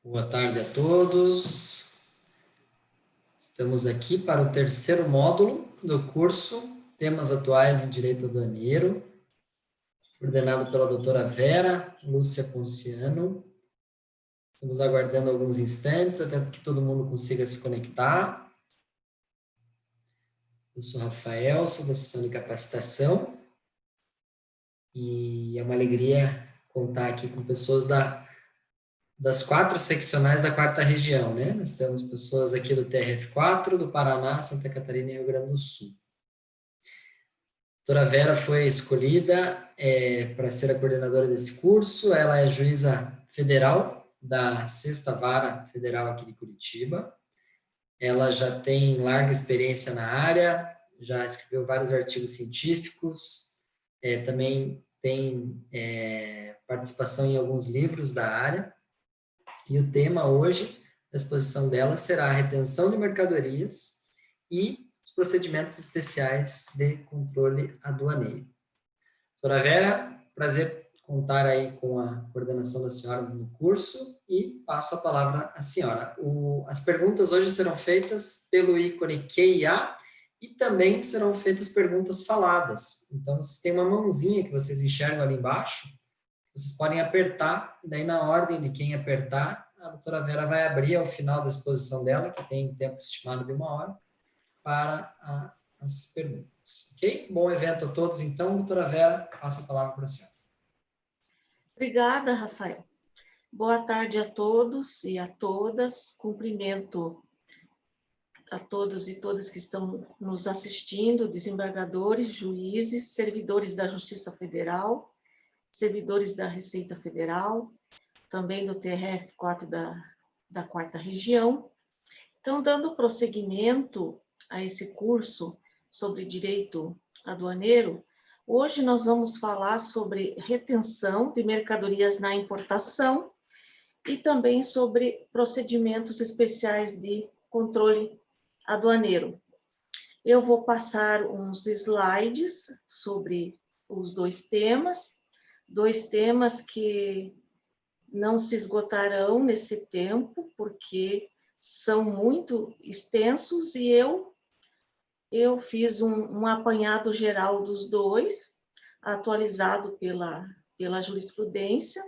Boa tarde a todos. Estamos aqui para o terceiro módulo do curso Temas Atuais em Direito Aduaneiro, coordenado pela doutora Vera Lúcia Ponciano. Estamos aguardando alguns instantes até que todo mundo consiga se conectar. Eu sou Rafael, sou da seção de capacitação e é uma alegria contar aqui com pessoas das 4 seccionais da 4ª região, né? Nós temos pessoas aqui do TRF4, do Paraná, Santa Catarina e Rio Grande do Sul. A doutora Vera foi escolhida para ser a coordenadora desse curso. Ela é juíza federal da 6ª Vara Federal aqui de Curitiba. Ela já tem larga experiência na área, já escreveu vários artigos científicos, também tem participação em alguns livros da área. E o tema hoje da exposição dela será a retenção de mercadorias e os procedimentos especiais de controle aduaneiro. Doutora Vera, prazer contar aí com a coordenação da senhora no curso e passo a palavra à senhora. As perguntas hoje serão feitas pelo ícone Q&A e também serão feitas perguntas faladas. Então, se tem uma mãozinha que vocês enxergam ali embaixo, vocês podem apertar, daí na ordem de quem apertar, a doutora Vera vai abrir ao final da exposição dela, que tem tempo estimado de 1 hora, para as perguntas. Ok? Bom evento a todos, então. Doutora Vera, passo a palavra para a senhora. Obrigada, Rafael. Boa tarde a todos e a todas. Cumprimento a todos e todas que estão nos assistindo, desembargadores, juízes, servidores da Justiça Federal, servidores da Receita Federal, também do TRF4 da 4ª região. Então, dando prosseguimento a esse curso sobre direito aduaneiro, hoje nós vamos falar sobre retenção de mercadorias na importação e também sobre procedimentos especiais de controle aduaneiro. Eu vou passar uns slides sobre os dois temas que não se esgotarão nesse tempo, porque são muito extensos e eu fiz um apanhado geral dos dois, atualizado pela jurisprudência,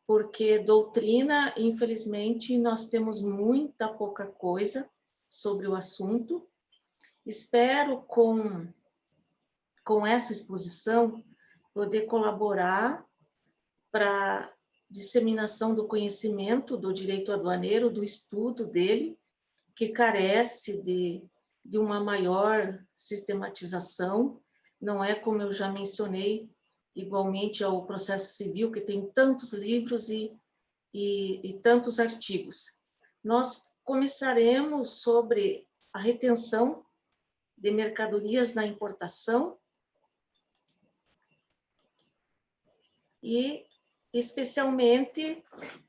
porque doutrina, infelizmente, nós temos muita pouca coisa sobre o assunto. Espero, com essa exposição, poder colaborar para disseminação do conhecimento do direito aduaneiro, do estudo dele, que carece de uma maior sistematização. Não é, como eu já mencionei, igualmente ao processo civil, que tem tantos livros e tantos artigos. Nós começaremos sobre a retenção de mercadorias na importação e, especialmente,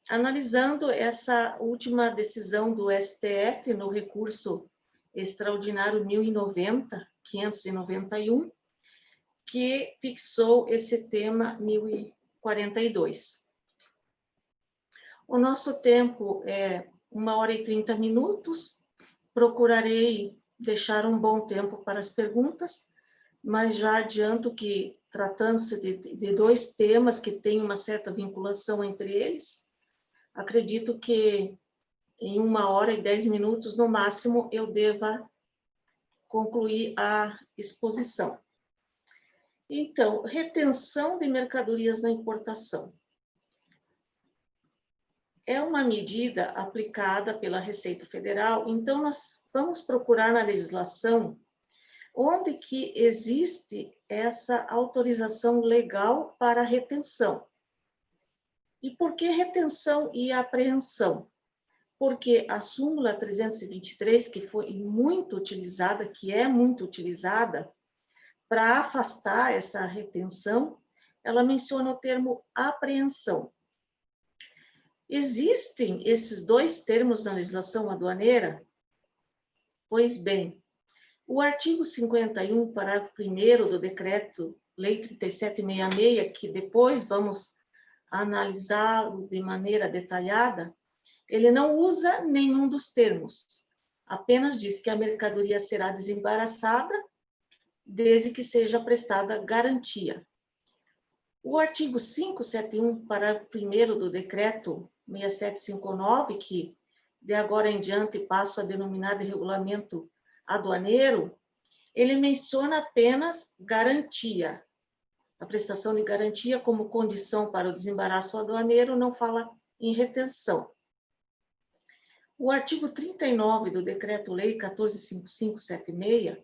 analisando essa última decisão do STF no recurso extraordinário 1090/591, que fixou esse tema 1042. O nosso tempo é 1 hora e 30 minutos. Procurarei deixar um bom tempo para as perguntas, mas já adianto que, tratando-se de dois temas que têm uma certa vinculação entre eles, acredito que em 1 hora e 10 minutos, no máximo, eu deva concluir a exposição. Então, retenção de mercadorias na importação. É uma medida aplicada pela Receita Federal, então nós vamos procurar na legislação onde que existe essa autorização legal para retenção. E por que retenção e apreensão? Porque a súmula 323, que foi muito utilizada, que é muito utilizada, para afastar essa retenção, ela menciona o termo apreensão. Existem esses dois termos na legislação aduaneira? Pois bem, o artigo 51, parágrafo 1º do Decreto-Lei 3766, que depois vamos analisá-lo de maneira detalhada, Ele não usa nenhum dos termos, apenas diz que a mercadoria será desembaraçada desde que seja prestada garantia. O artigo 571, parágrafo 1º do decreto 6759, que de agora em diante passo a denominar de regulamento aduaneiro, ele menciona apenas garantia. A prestação de garantia como condição para o desembaraço aduaneiro não fala em retenção. O artigo 39 do Decreto-Lei 145576,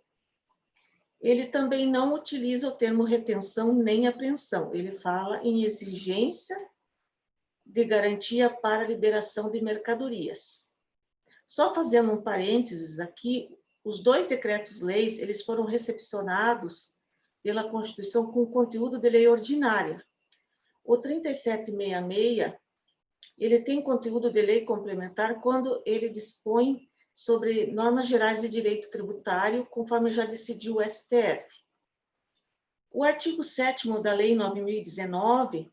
ele também não utiliza o termo retenção nem apreensão. Ele fala em exigência de garantia para liberação de mercadorias. Só fazendo um parênteses aqui, os dois decretos-leis, eles foram recepcionados pela Constituição com conteúdo de lei ordinária. O 3766, ele tem conteúdo de lei complementar quando ele dispõe sobre normas gerais de direito tributário, conforme já decidiu o STF. O artigo 7º da Lei 9.019,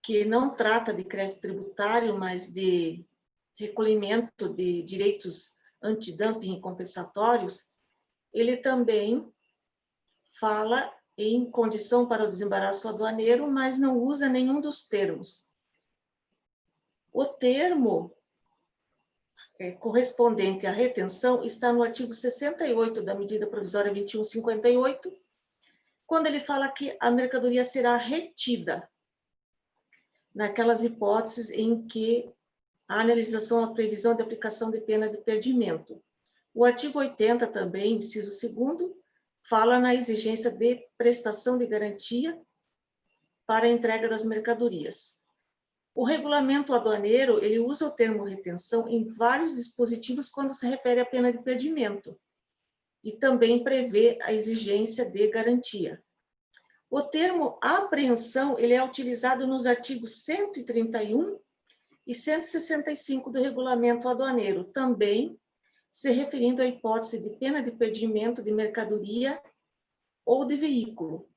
que não trata de crédito tributário, mas de recolhimento de direitos antidumping e compensatórios, ele também fala em condição para o desembaraço aduaneiro, mas não usa nenhum dos termos. O termo correspondente à retenção está no artigo 68 da medida provisória 2158, quando ele fala que a mercadoria será retida naquelas hipóteses em que a analisação, a previsão de aplicação de pena de perdimento. O artigo 80 também, inciso 2º, fala na exigência de prestação de garantia para a entrega das mercadorias. O regulamento aduaneiro, ele usa o termo retenção em vários dispositivos quando se refere à pena de perdimento e também prevê a exigência de garantia. O termo apreensão, ele é utilizado nos artigos 131 e 165 do regulamento aduaneiro, também se referindo à hipótese de pena de perdimento de mercadoria ou de veículo.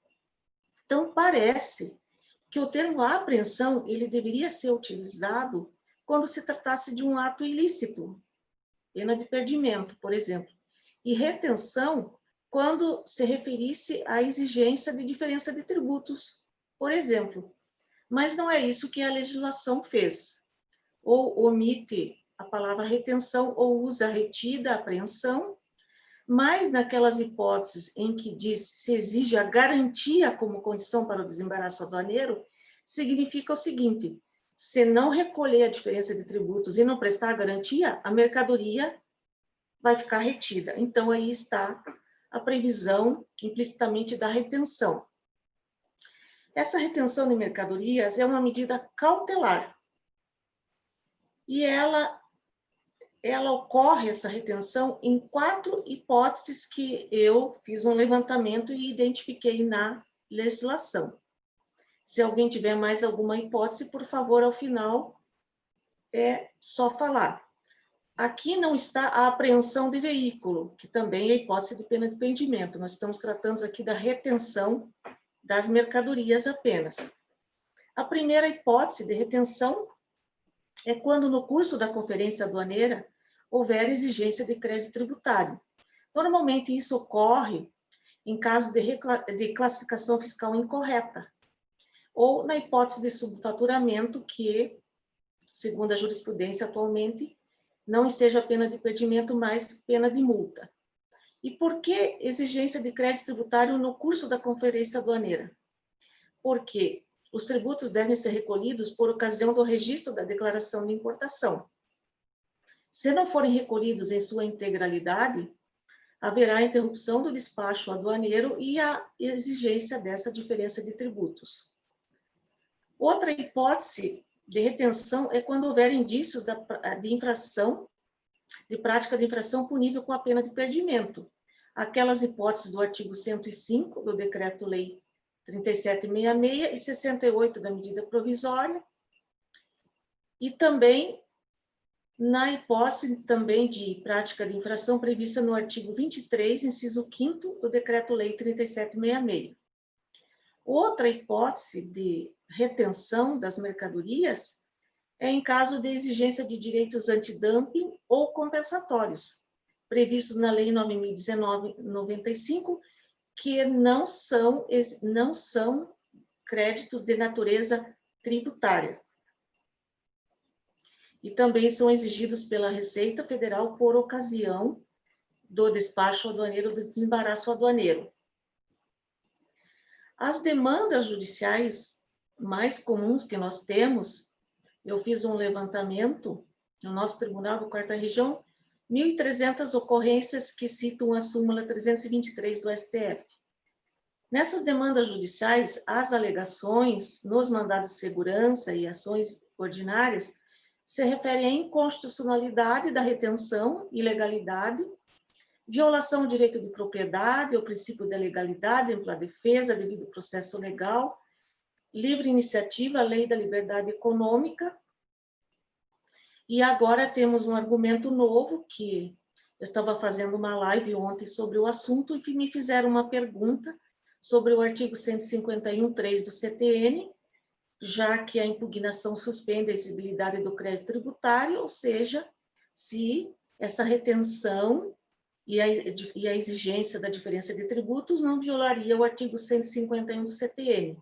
Então, parece que o termo apreensão, ele deveria ser utilizado quando se tratasse de um ato ilícito, pena de perdimento, por exemplo, e retenção quando se referisse à exigência de diferença de tributos, por exemplo. Mas não é isso que a legislação fez. Ou omite a palavra retenção, ou usa retida, apreensão, mas naquelas hipóteses em que diz se exige a garantia como condição para o desembaraço aduaneiro, significa o seguinte: se não recolher a diferença de tributos e não prestar a garantia, a mercadoria vai ficar retida. Então, aí está a previsão implicitamente da retenção. Essa retenção de mercadorias é uma medida cautelar. E ela ocorre, essa retenção, em 4 hipóteses que eu fiz um levantamento e identifiquei na legislação. Se alguém tiver mais alguma hipótese, por favor, ao final, é só falar. Aqui não está a apreensão de veículo, que também é hipótese de pena de perdimento. Nós estamos tratando aqui da retenção das mercadorias apenas. A primeira hipótese de retenção é quando, no curso da conferência aduaneira, houver exigência de crédito tributário. Normalmente, isso ocorre em caso de classificação fiscal incorreta, ou na hipótese de subfaturamento, que, segundo a jurisprudência atualmente, não seja pena de perdimento, mas pena de multa. E por que exigência de crédito tributário no curso da conferência aduaneira? Porque os tributos devem ser recolhidos por ocasião do registro da declaração de importação. Se não forem recolhidos em sua integralidade, haverá interrupção do despacho aduaneiro e a exigência dessa diferença de tributos. Outra hipótese de retenção é quando houver indícios de infração, de prática de infração punível com a pena de perdimento. Aquelas hipóteses do artigo 105 do Decreto-Lei 3766 e 68 da medida provisória, e também na hipótese também de prática de infração prevista no artigo 23, inciso 5º do Decreto-Lei 3766. Outra hipótese de retenção das mercadorias é em caso de exigência de direitos antidumping ou compensatórios, previstos na Lei 9.019/95, que não são créditos de natureza tributária. E também são exigidos pela Receita Federal por ocasião do despacho aduaneiro, do desembaraço aduaneiro. As demandas judiciais mais comuns que nós temos, eu fiz um levantamento no nosso Tribunal do Quarta Região, 1.300 ocorrências que citam a súmula 323 do STF. Nessas demandas judiciais, as alegações nos mandados de segurança e ações ordinárias se referem à inconstitucionalidade da retenção, ilegalidade, violação do direito de propriedade, o princípio da legalidade, ampla defesa, devido processo legal, livre iniciativa, lei da liberdade econômica. E agora temos um argumento novo, que eu estava fazendo uma live ontem sobre o assunto e me fizeram uma pergunta sobre o artigo 151.3 do CTN, já que a impugnação suspende a exigibilidade do crédito tributário, ou seja, se essa retenção e a exigência da diferença de tributos não violaria o artigo 151 do CTN.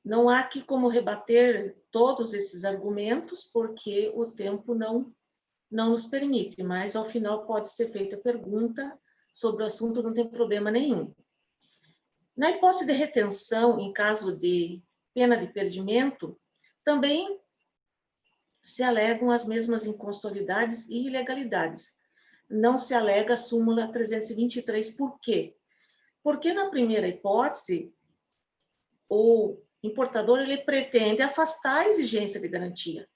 Não há aqui como rebater todos esses argumentos, porque o tempo não nos permite, mas ao final pode ser feita pergunta sobre o assunto, não tem problema nenhum. Na hipótese de retenção, em caso de pena de perdimento, também se alegam as mesmas inconstitucionalidades e ilegalidades. Não se alega a súmula 323. Por quê? Porque na primeira hipótese, o importador ele pretende afastar a exigência de garantia.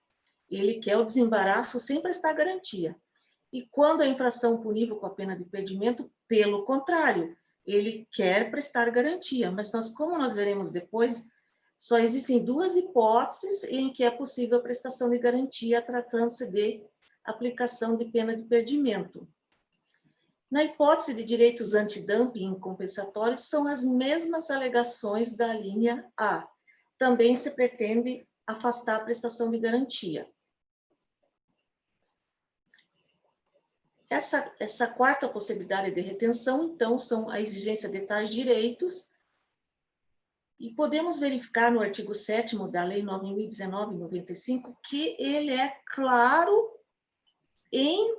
Ele quer o desembaraço sem prestar garantia. E quando a infração punível com a pena de perdimento, pelo contrário, ele quer prestar garantia. Mas como nós veremos depois, só existem duas hipóteses em que é possível a prestação de garantia, tratando-se de aplicação de pena de perdimento. Na hipótese de direitos antidumping compensatórios, são as mesmas alegações da linha A. Também se pretende afastar a prestação de garantia. Essa quarta possibilidade de retenção, então, são a exigência de tais direitos, e podemos verificar no artigo 7º da Lei 9.019/95 que ele é claro em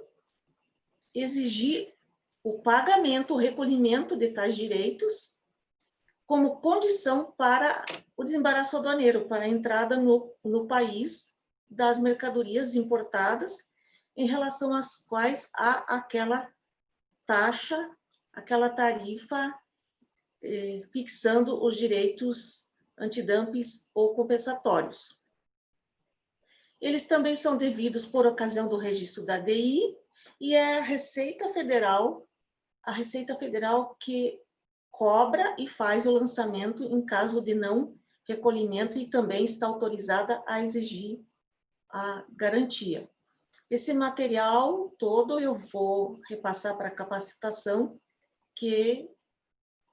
exigir o pagamento, o recolhimento de tais direitos como condição para o desembaraço aduaneiro, para a entrada no país das mercadorias importadas, em relação às quais há aquela taxa, aquela tarifa fixando os direitos antidumping ou compensatórios. Eles também são devidos por ocasião do registro da DI, e é a Receita Federal que cobra e faz o lançamento em caso de não recolhimento, e também está autorizada a exigir a garantia. Esse material todo eu vou repassar para a capacitação, que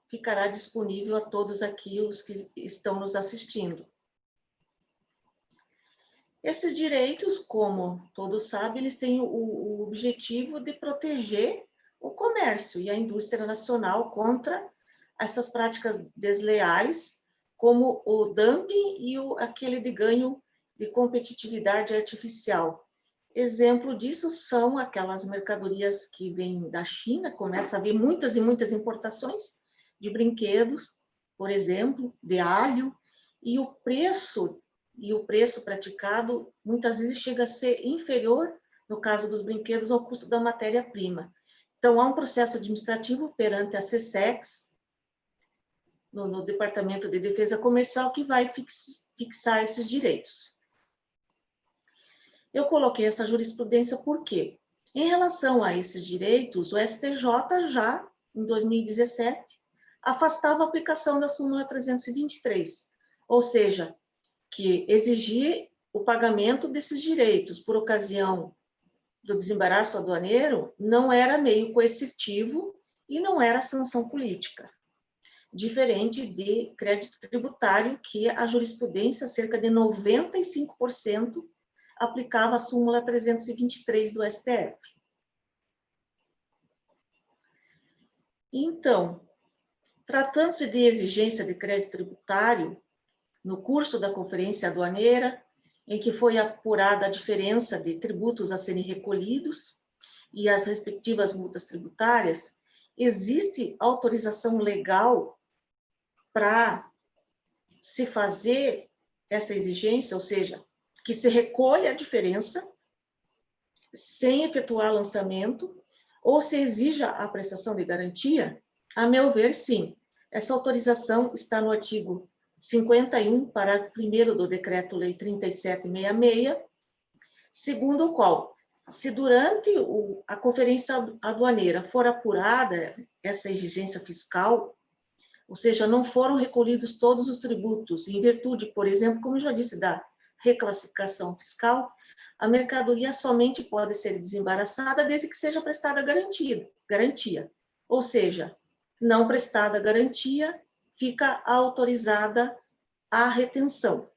ficará disponível a todos aqui os que estão nos assistindo. Esses direitos, como todos sabem, eles têm o objetivo de proteger o comércio e a indústria nacional contra essas práticas desleais, como o dumping e aquele de ganho de competitividade artificial. Exemplo disso são aquelas mercadorias que vêm da China, começa a haver muitas e muitas importações de brinquedos, por exemplo, de alho, e o preço praticado muitas vezes chega a ser inferior, no caso dos brinquedos, ao custo da matéria-prima. Então, há um processo administrativo perante a SESEX, no Departamento de Defesa Comercial, que vai fixar esses direitos. Eu coloquei essa jurisprudência por quê? Em relação a esses direitos, o STJ já, em 2017, afastava a aplicação da súmula 323, ou seja, que exigir o pagamento desses direitos por ocasião do desembaraço aduaneiro não era meio coercitivo e não era sanção política. diferente de crédito tributário, que a jurisprudência, cerca de 95%, aplicava a súmula 323 do STF. Então, tratando-se de exigência de crédito tributário, no curso da Conferência Aduaneira, em que foi apurada a diferença de tributos a serem recolhidos e as respectivas multas tributárias, existe autorização legal para se fazer essa exigência, ou seja, que se recolha a diferença sem efetuar lançamento, ou se exija a prestação de garantia? A meu ver, sim. Essa autorização está no artigo 51, parágrafo 1º do Decreto-Lei 3766, segundo o qual, se durante a conferência aduaneira for apurada essa exigência fiscal, ou seja, não foram recolhidos todos os tributos, em virtude, por exemplo, como eu já disse, da reclassificação fiscal, a mercadoria somente pode ser desembaraçada desde que seja prestada garantia. Ou seja, não prestada garantia, fica autorizada a retenção.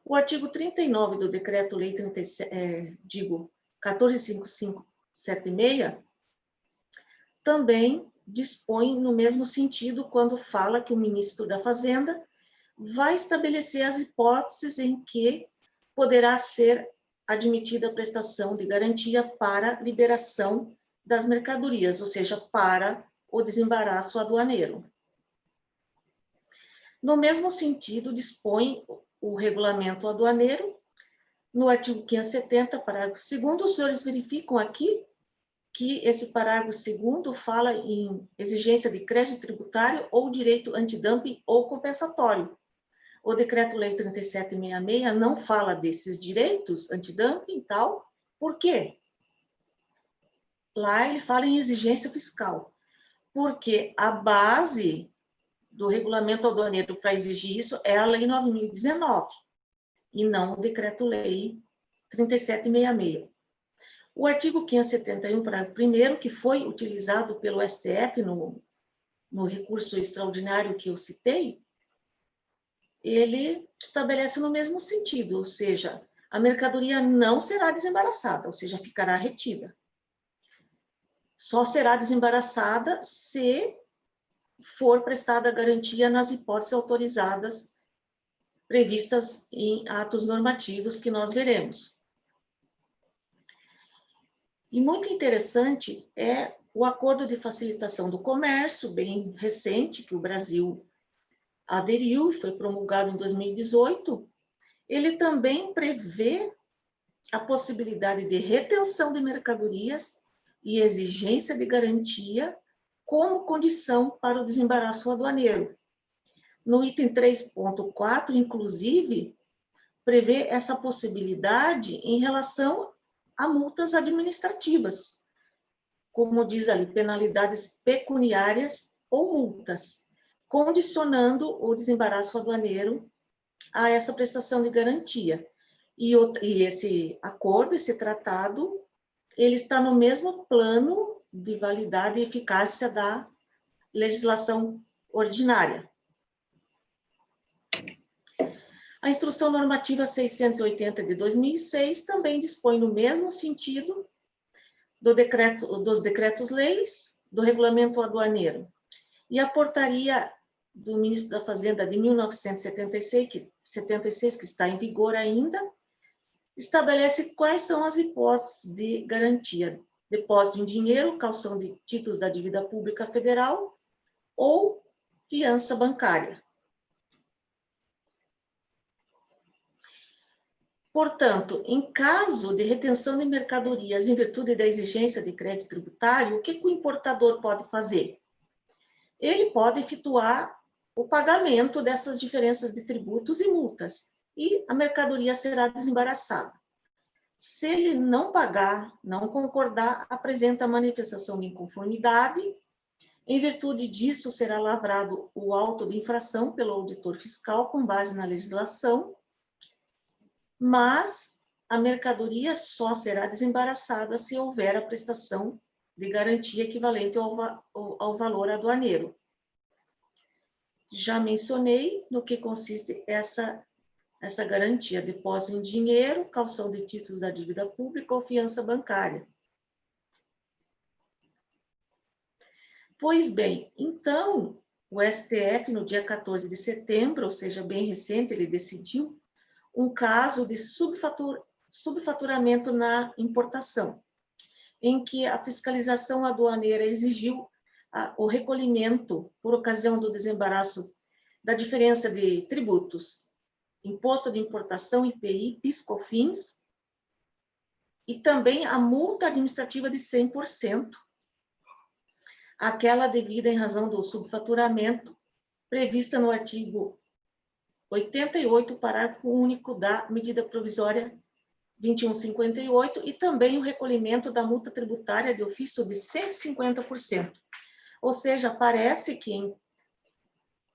O artigo 39 do Decreto-Lei 14.5576 também dispõe no mesmo sentido quando fala que o ministro da Fazenda vai estabelecer as hipóteses em que poderá ser admitida a prestação de garantia para liberação das mercadorias, ou seja, para o desembaraço aduaneiro. No mesmo sentido, dispõe o regulamento aduaneiro, no artigo 570, parágrafo 2º, os senhores verificam aqui que esse parágrafo 2º fala em exigência de crédito tributário ou direito antidumping ou compensatório. O Decreto-Lei 3766 não fala desses direitos antidumping e tal. Por quê? Lá ele fala em exigência fiscal, porque a base do regulamento aduaneiro para exigir isso é a Lei 9.019, e não o Decreto-Lei 3766. O artigo 571, parágrafo 1º, que foi utilizado pelo STF no recurso extraordinário que eu citei, ele estabelece no mesmo sentido, ou seja, a mercadoria não será desembaraçada, ou seja, ficará retida. Só será desembaraçada se for prestada garantia nas hipóteses autorizadas previstas em atos normativos que nós veremos. E muito interessante é o Acordo de Facilitação do Comércio, bem recente, que o Brasil aderiu e foi promulgado em 2018. Ele também prevê a possibilidade de retenção de mercadorias e exigência de garantia como condição para o desembaraço aduaneiro. No item 3.4, inclusive, prevê essa possibilidade em relação a multas administrativas, como diz ali, penalidades pecuniárias ou multas, condicionando o desembaraço aduaneiro a essa prestação de garantia. E esse acordo, esse tratado, ele está no mesmo plano de validade e eficácia da legislação ordinária. A Instrução Normativa 680 de 2006 também dispõe no mesmo sentido dos decretos-leis do regulamento aduaneiro. E a portaria do ministro da Fazenda de 1976, que está em vigor ainda, estabelece quais são as hipóteses de garantia: depósito em dinheiro, caução de títulos da dívida pública federal ou fiança bancária. Portanto, em caso de retenção de mercadorias em virtude da exigência de crédito tributário, o que o importador pode fazer? Ele pode efetuar o pagamento dessas diferenças de tributos e multas, e a mercadoria será desembaraçada. Se ele não pagar, não concordar, apresenta a manifestação de inconformidade. Em virtude disso, será lavrado o auto de infração pelo auditor fiscal com base na legislação, mas a mercadoria só será desembaraçada se houver a prestação de garantia equivalente ao valor aduaneiro. Já mencionei no que consiste essa garantia: depósito em dinheiro, caução de títulos da dívida pública ou fiança bancária. Pois bem, então, o STF, no dia 14 de setembro, ou seja, bem recente, ele decidiu um caso de subfaturamento na importação, em que a fiscalização aduaneira exigiu o recolhimento, por ocasião do desembaraço da diferença de tributos, imposto de importação, IPI, PIS/COFINS, e também a multa administrativa de 100%, aquela devida em razão do subfaturamento, prevista no artigo 88, parágrafo único da medida provisória 2158, e também o recolhimento da multa tributária de ofício de 150%. Ou seja, parece que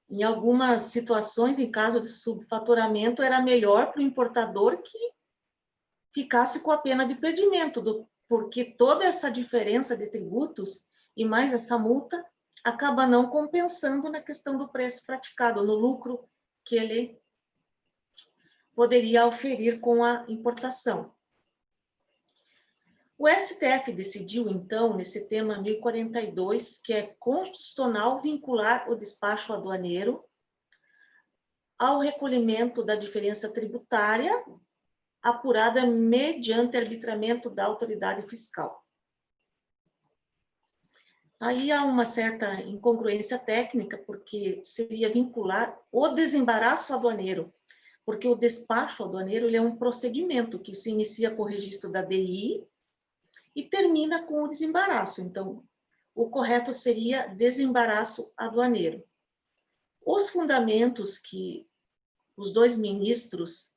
em algumas situações, em caso de subfaturamento, era melhor para o importador que ficasse com a pena de perdimento, porque toda essa diferença de tributos e mais essa multa acaba não compensando na questão do preço praticado, no lucro que ele poderia oferir com a importação. O STF decidiu, então, nesse tema 1042, que é constitucional vincular o despacho aduaneiro ao recolhimento da diferença tributária apurada mediante arbitramento da autoridade fiscal. Aí há uma certa incongruência técnica, porque seria vincular o desembaraço aduaneiro, porque o despacho aduaneiro ele é um procedimento que se inicia com o registro da DI e termina com o desembaraço. Então, o correto seria desembaraço aduaneiro. Os fundamentos que os dois ministros,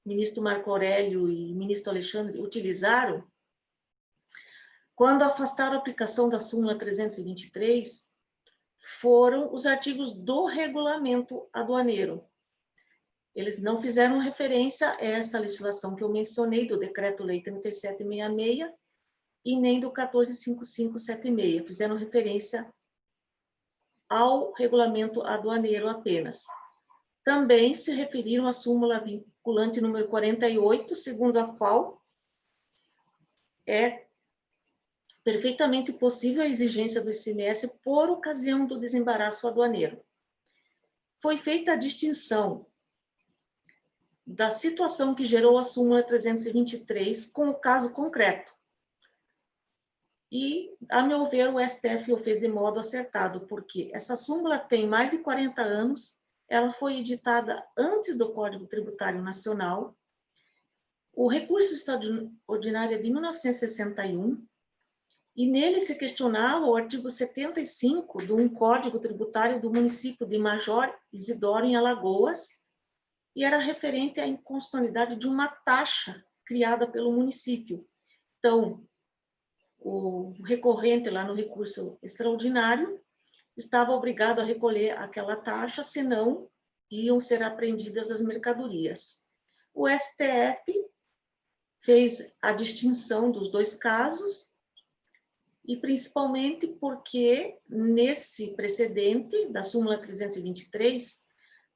ministro Marco Aurélio e ministro Alexandre, utilizaram, quando afastaram a aplicação da súmula 323, foram os artigos do regulamento aduaneiro. Eles não fizeram referência a essa legislação que eu mencionei, do Decreto-Lei 3766, e nem do 145576, fizeram referência ao regulamento aduaneiro apenas. Também se referiram à súmula vinculante número 48, segundo a qual é perfeitamente possível a exigência do ICMS por ocasião do desembaraço aduaneiro. Foi feita a distinção da situação que gerou a súmula 323 com o caso concreto. E, a meu ver, o STF o fez de modo acertado, porque essa súmula tem mais de 40 anos, ela foi editada antes do Código Tributário Nacional, o recurso extraordinário é de 1961, e nele se questionava o artigo 75 do Código Tributário do município de Major Isidoro, em Alagoas, e era referente à inconstitucionalidade de uma taxa criada pelo município. Então, o recorrente lá no recurso extraordinário estava obrigado a recolher aquela taxa, senão iam ser apreendidas as mercadorias. O STF fez a distinção dos dois casos, e principalmente porque nesse precedente da súmula 323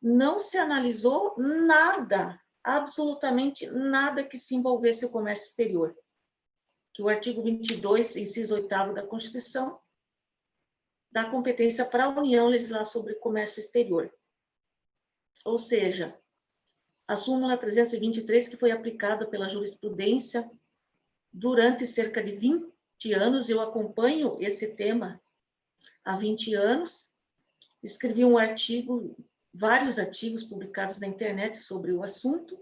não se analisou nada, absolutamente nada que se envolvesse o comércio exterior, que o artigo 22, inciso 8º da Constituição, dá competência para a União legislar sobre comércio exterior. Ou seja, a súmula 323, que foi aplicada pela jurisprudência durante cerca de 20 anos, eu acompanho esse tema há 20 anos, escrevi um artigo, vários artigos publicados na internet sobre o assunto.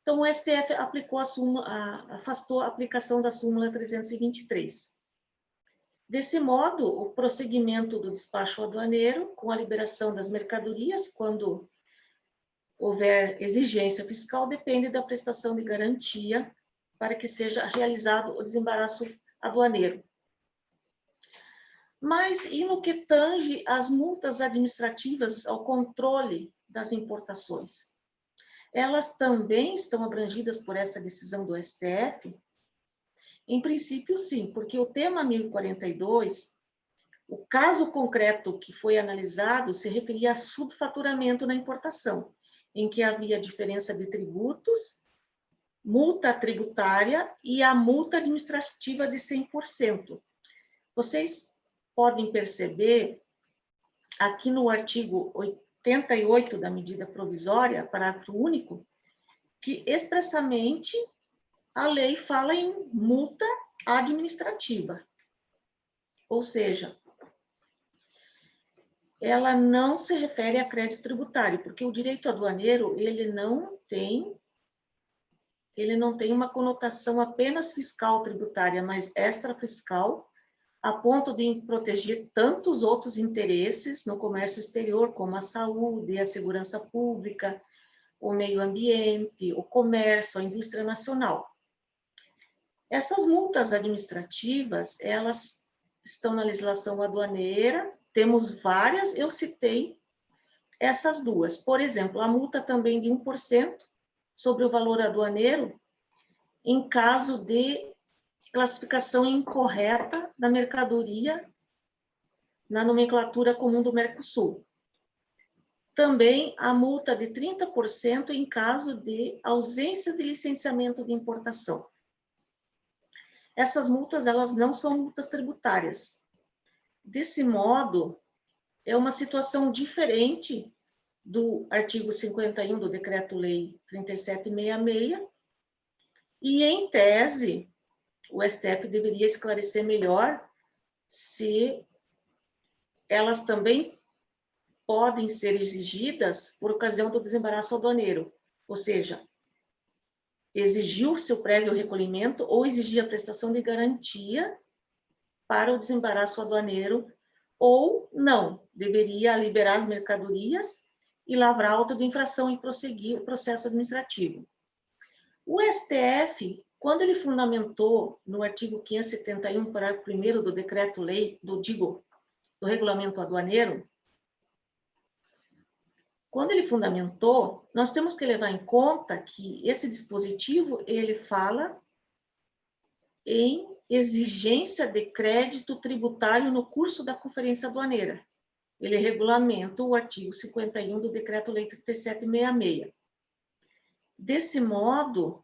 Então, o STF aplicou afastou a aplicação da súmula 323. Desse modo, o prosseguimento do despacho aduaneiro, com a liberação das mercadorias, quando houver exigência fiscal, depende da prestação de garantia para que seja realizado o desembaraço aduaneiro. Mas, e no que tange às multas administrativas ao controle das importações? Elas também estão abrangidas por essa decisão do STF? Em princípio, sim, porque o tema 1042, O caso concreto que foi analisado se referia a subfaturamento na importação, em que havia diferença de tributos, multa tributária e a multa administrativa de 100%. Vocês podem perceber aqui no artigo 88 da medida provisória, parágrafo único, que expressamente a lei fala em multa administrativa. Ou seja, ela não se refere a crédito tributário, porque o direito aduaneiro, ele não tem uma conotação apenas fiscal tributária, mas extrafiscal, a ponto de proteger tantos outros interesses no comércio exterior, como a saúde, a segurança pública, o meio ambiente, o comércio, a indústria nacional. Essas multas administrativas, elas estão na legislação aduaneira, temos várias, eu citei essas duas. Por exemplo, a multa também de 1% sobre o valor aduaneiro em caso de classificação incorreta da mercadoria na nomenclatura comum do Mercosul. Também a multa de 30% em caso de ausência de licenciamento de importação. Essas multas, elas não são multas tributárias. Desse modo, é uma situação diferente do artigo 51 do Decreto-Lei 3766, e, em tese, o STF deveria esclarecer melhor se elas também podem ser exigidas por ocasião do desembaraço aduaneiro, ou seja, exigir o seu prévio recolhimento ou exigir a prestação de garantia para o desembaraço aduaneiro, ou não, deveria liberar as mercadorias e lavrar auto de infração e prosseguir o processo administrativo. O STF, quando ele fundamentou no artigo 571, parágrafo 1º do Decreto-Lei, do Regulamento Aduaneiro, quando ele fundamentou, nós temos que levar em conta que esse dispositivo, ele fala em exigência de crédito tributário no curso da Conferência Aduaneira. Ele regulamenta o artigo 51 do Decreto-Lei 3766. Desse modo,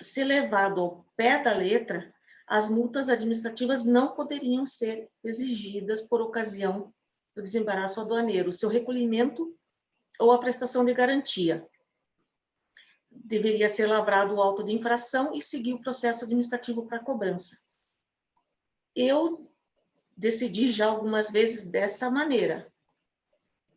se levado ao pé da letra, as multas administrativas não poderiam ser exigidas por ocasião do desembaraço aduaneiro, o seu recolhimento ou a prestação de garantia. Deveria ser lavrado o auto de infração e seguir o processo administrativo para cobrança. Eu decidi já algumas vezes dessa maneira,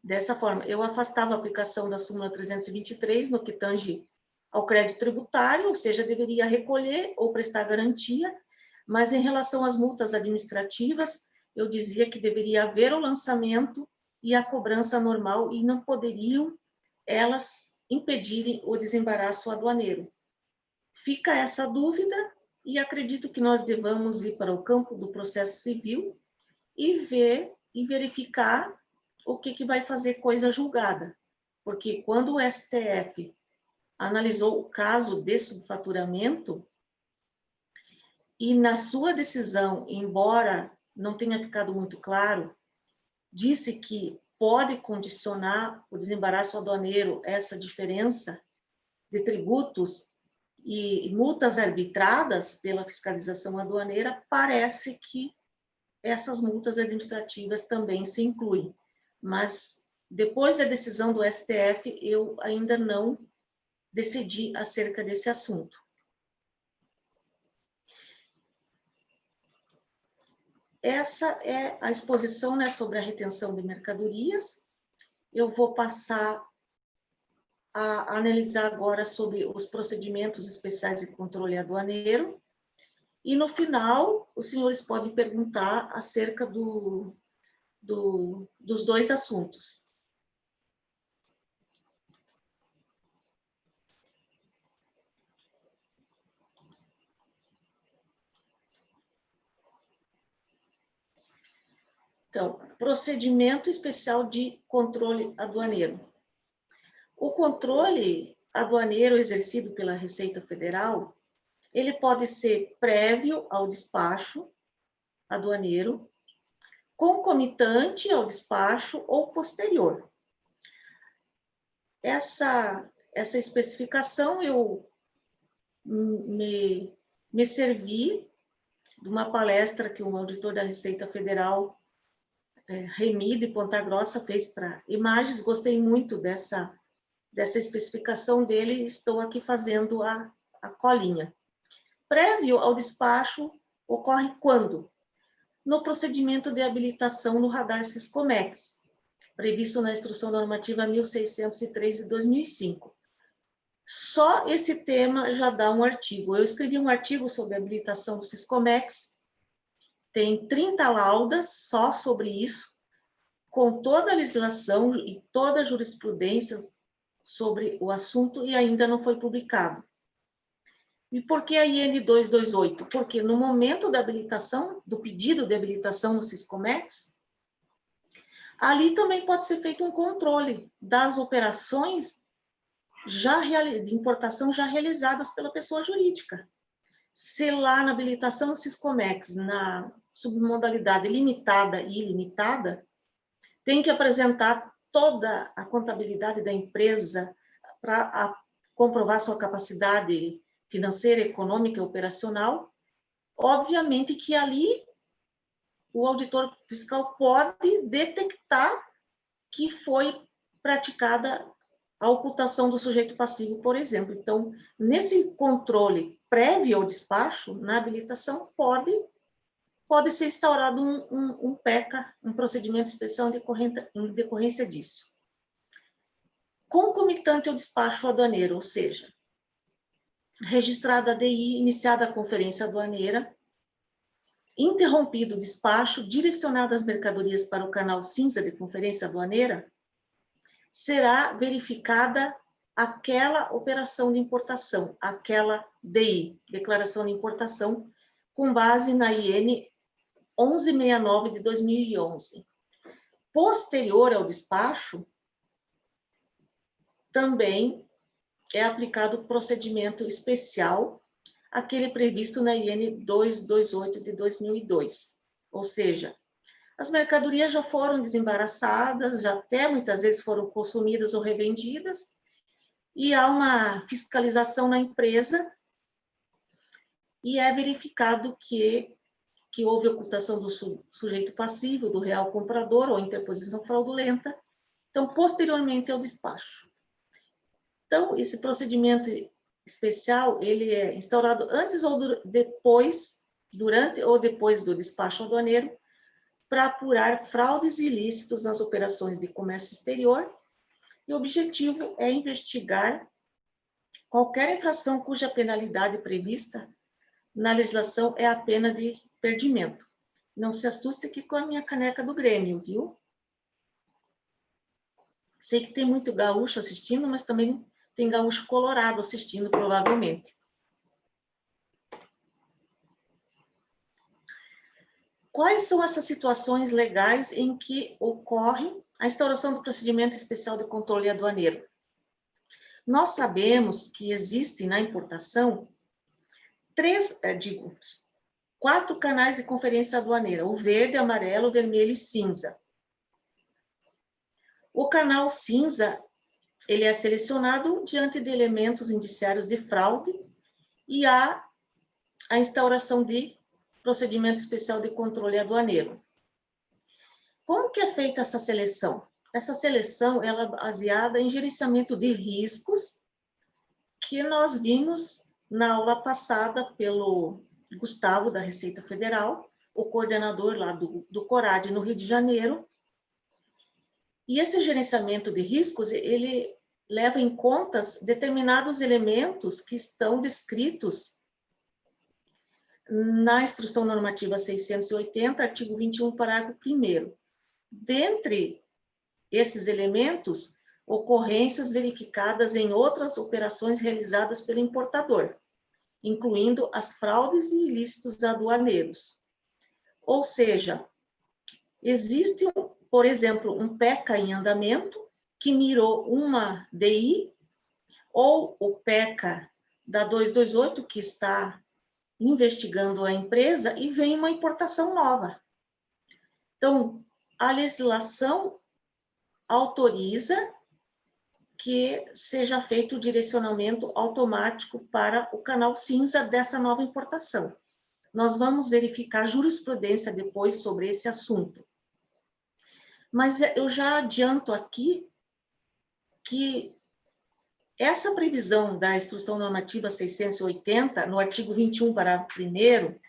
dessa forma. Eu afastava a aplicação da súmula 323 no que tange ao crédito tributário, ou seja, deveria recolher ou prestar garantia, mas em relação às multas administrativas, eu dizia que deveria haver o lançamento e a cobrança normal e não poderiam elas impedirem o desembaraço aduaneiro. Fica essa dúvida e acredito que nós devamos ir para o campo do processo civil e ver e verificar o que vai fazer coisa julgada. Porque quando o STF analisou o caso de subfaturamento, e na sua decisão, embora não tenha ficado muito claro, disse que pode condicionar o desembaraço aduaneiro essa diferença de tributos e multas arbitradas pela fiscalização aduaneira, parece que essas multas administrativas também se incluem. Mas, depois da decisão do STF, eu ainda não decidi acerca desse assunto. Essa é a exposição, né, sobre a retenção de mercadorias. Eu vou passar a analisar agora sobre os procedimentos especiais de controle aduaneiro. E, no final, os senhores podem perguntar acerca dos dois assuntos. Então, procedimento especial de controle aduaneiro. O controle aduaneiro exercido pela Receita Federal, ele pode ser prévio ao despacho aduaneiro, concomitante ao despacho ou posterior. Essa especificação eu me servi de uma palestra que um auditor da Receita Federal, Remi de Ponta Grossa, fez para Imagens. Gostei muito dessa especificação dele, estou aqui fazendo a colinha. Prévio ao despacho ocorre quando? No procedimento de habilitação no radar Siscomex, previsto na Instrução Normativa 1603 de 2005. Só esse tema já dá um artigo. Eu escrevi um artigo sobre a habilitação do Siscomex, tem 30 laudas só sobre isso, com toda a legislação e toda a jurisprudência sobre o assunto, e ainda não foi publicado. E por que a IN 228? Porque no momento da habilitação, do pedido de habilitação no Siscomex, ali também pode ser feito um controle das operações de importação já realizadas pela pessoa jurídica. Se lá na habilitação do Siscomex, na submodalidade limitada e ilimitada, tem que apresentar toda a contabilidade da empresa para comprovar sua capacidade financeira, econômica e operacional. Obviamente que ali o auditor fiscal pode detectar que foi praticada a ocultação do sujeito passivo, por exemplo. Então, nesse controle prévio ao despacho, na habilitação, pode ser instaurado um PECA, um procedimento especial em decorrência disso. Concomitante ao despacho aduaneiro, ou seja, registrada a DI, iniciada a conferência aduaneira, interrompido o despacho, direcionado as mercadorias para o canal cinza de conferência aduaneira, será verificada aquela operação de importação, aquela DI, Declaração de Importação, com base na IN 1169 de 2011. Posterior ao despacho, também é aplicado o procedimento especial, aquele previsto na IN 228 de 2002. Ou seja, as mercadorias já foram desembaraçadas, já até muitas vezes foram consumidas ou revendidas, e há uma fiscalização na empresa, e é verificado que houve ocultação do sujeito passivo, do real comprador, ou interposição fraudulenta, então, posteriormente ao despacho. Então, esse procedimento especial, ele é instaurado antes ou depois, durante ou depois do despacho aduaneiro, para apurar fraudes ilícitos nas operações de comércio exterior, e o objetivo é investigar qualquer infração cuja penalidade prevista na legislação é a pena de perdimento. Não se assuste aqui com a minha caneca do Grêmio, viu? Sei que tem muito gaúcho assistindo, mas também tem gaúcho colorado assistindo, provavelmente. Quais são essas situações legais em que ocorre a instauração do procedimento especial de controle aduaneiro? Nós sabemos que existem na importação quatro canais de conferência aduaneira: o verde, amarelo, vermelho e cinza. O canal cinza, ele é selecionado diante de elementos indiciários de fraude, e há a instauração de procedimento especial de controle aduaneiro. Como que é feita essa seleção? Essa seleção ela é baseada em gerenciamento de riscos, que nós vimos na aula passada pelo Gustavo, da Receita Federal, o coordenador lá do CORAD no Rio de Janeiro. E esse gerenciamento de riscos, ele leva em conta determinados elementos que estão descritos na Instrução Normativa 680, artigo 21, parágrafo 1º. Dentre esses elementos, ocorrências verificadas em outras operações realizadas pelo importador, incluindo as fraudes e ilícitos aduaneiros. Ou seja, existe, por exemplo, um PECA em andamento que mirou uma DI, ou o PECA da 228 que está investigando a empresa, e vem uma importação nova. Então, a legislação autoriza que seja feito o direcionamento automático para o canal cinza dessa nova importação. Nós vamos verificar jurisprudência depois sobre esse assunto. Mas eu já adianto aqui que essa previsão da Instrução Normativa 680, no artigo 21, parágrafo 1º,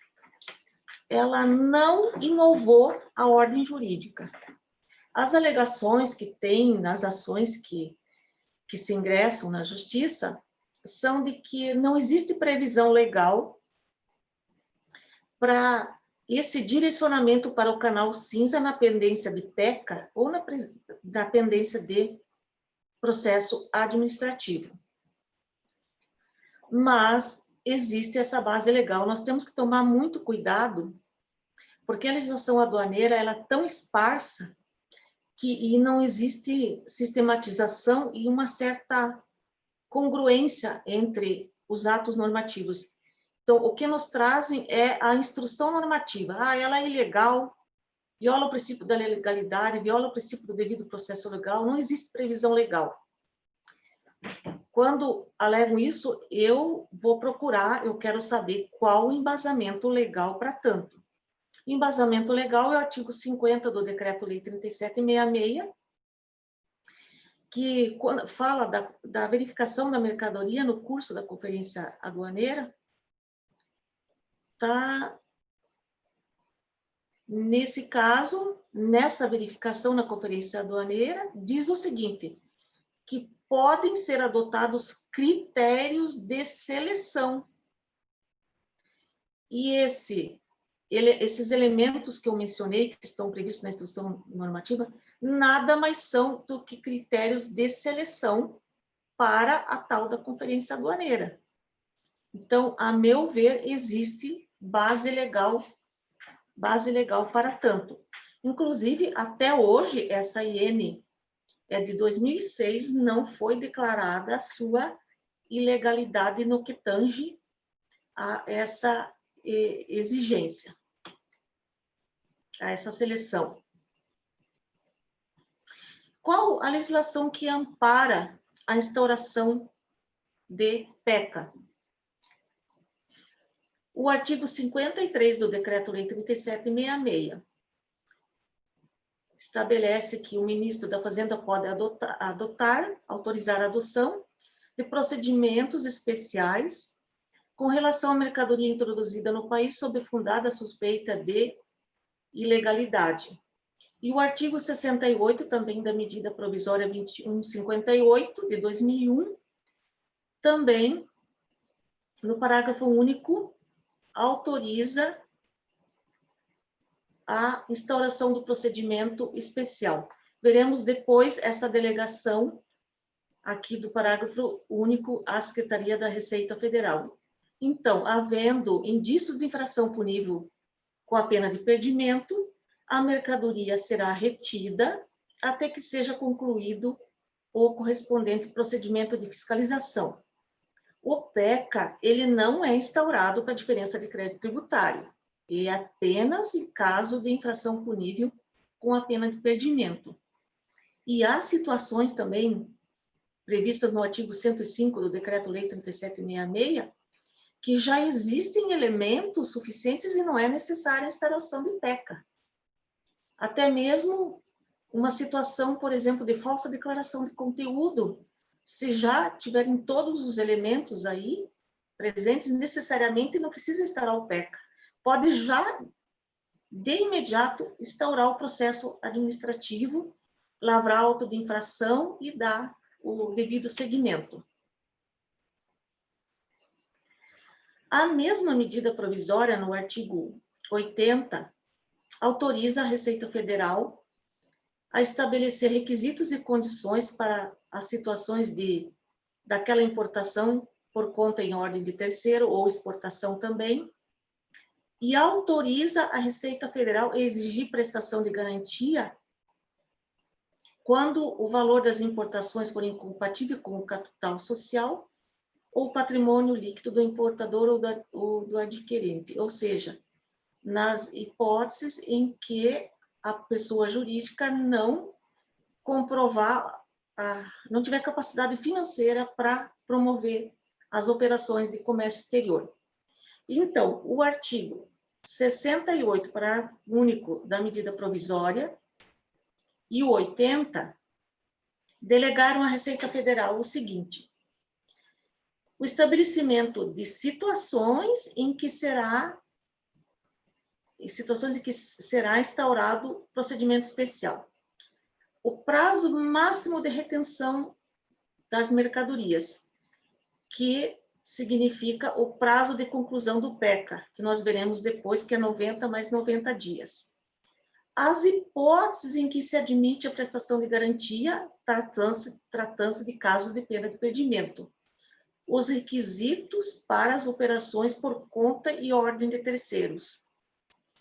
ela não inovou a ordem jurídica. As alegações que tem nas ações que se ingressam na justiça são de que não existe previsão legal para esse direcionamento para o canal cinza na pendência de PECA ou na pendência de processo administrativo. Mas existe essa base legal. Nós temos que tomar muito cuidado, porque a legislação aduaneira ela é tão esparsa e não existe sistematização e uma certa congruência entre os atos normativos. Então, o que nos trazem é a instrução normativa. Ela é ilegal, viola o princípio da legalidade, viola o princípio do devido processo legal, não existe previsão legal. Quando alegam isso, eu vou procurar, eu quero saber qual o embasamento legal para tanto. Embasamento legal é o artigo 50 do Decreto-Lei 3766, que fala da verificação da mercadoria no curso da Conferência Aduaneira, tá? Nesse caso, nessa verificação na Conferência Aduaneira, diz o seguinte, que podem ser adotados critérios de seleção. E esses elementos que eu mencionei, que estão previstos na instrução normativa, nada mais são do que critérios de seleção para a tal da Conferência Aduaneira. Então, a meu ver, existe base legal para tanto. Inclusive, até hoje, essa IN é de 2006, não foi declarada a sua ilegalidade no que tange a essa exigência, a essa seleção. Qual a legislação que ampara a instauração de PECA? O artigo 53 do Decreto-Lei 3766 estabelece que o ministro da Fazenda pode autorizar a adoção de procedimentos especiais com relação à mercadoria introduzida no país sob fundada suspeita de ilegalidade. E o artigo 68, também da medida provisória 2158, de 2001, também, no parágrafo único, autoriza a instauração do procedimento especial. Veremos depois essa delegação aqui do parágrafo único à Secretaria da Receita Federal. Então, havendo indícios de infração punível com a pena de perdimento, a mercadoria será retida até que seja concluído o correspondente procedimento de fiscalização. O PECA, ele não é instaurado para diferença de crédito tributário, é apenas em caso de infração punível com a pena de perdimento. E há situações também previstas no artigo 105 do Decreto-Lei 3766, que já existem elementos suficientes e não é necessária a instauração de PECA. Até mesmo uma situação, por exemplo, de falsa declaração de conteúdo, se já tiverem todos os elementos aí presentes, necessariamente não precisa instaurar o PECA. Pode já, de imediato, instaurar o processo administrativo, lavrar auto de infração e dar o devido seguimento. A mesma medida provisória, no artigo 80, autoriza a Receita Federal a estabelecer requisitos e condições para as situações daquela importação por conta em ordem de terceiro ou exportação também, e autoriza a Receita Federal a exigir prestação de garantia quando o valor das importações for incompatível com o capital social ou patrimônio líquido do importador ou do adquirente, ou seja, nas hipóteses em que a pessoa jurídica não comprovar, não tiver capacidade financeira para promover as operações de comércio exterior. Então, o artigo 68, parágrafo único da medida provisória, e o 80, delegaram à Receita Federal o seguinte: o estabelecimento de situações em que será instaurado procedimento especial. O prazo máximo de retenção das mercadorias, que significa o prazo de conclusão do PECA, que nós veremos depois, que é 90 mais 90 dias. As hipóteses em que se admite a prestação de garantia, tratando-se de casos de pena de perdimento. Os requisitos para as operações por conta e ordem de terceiros.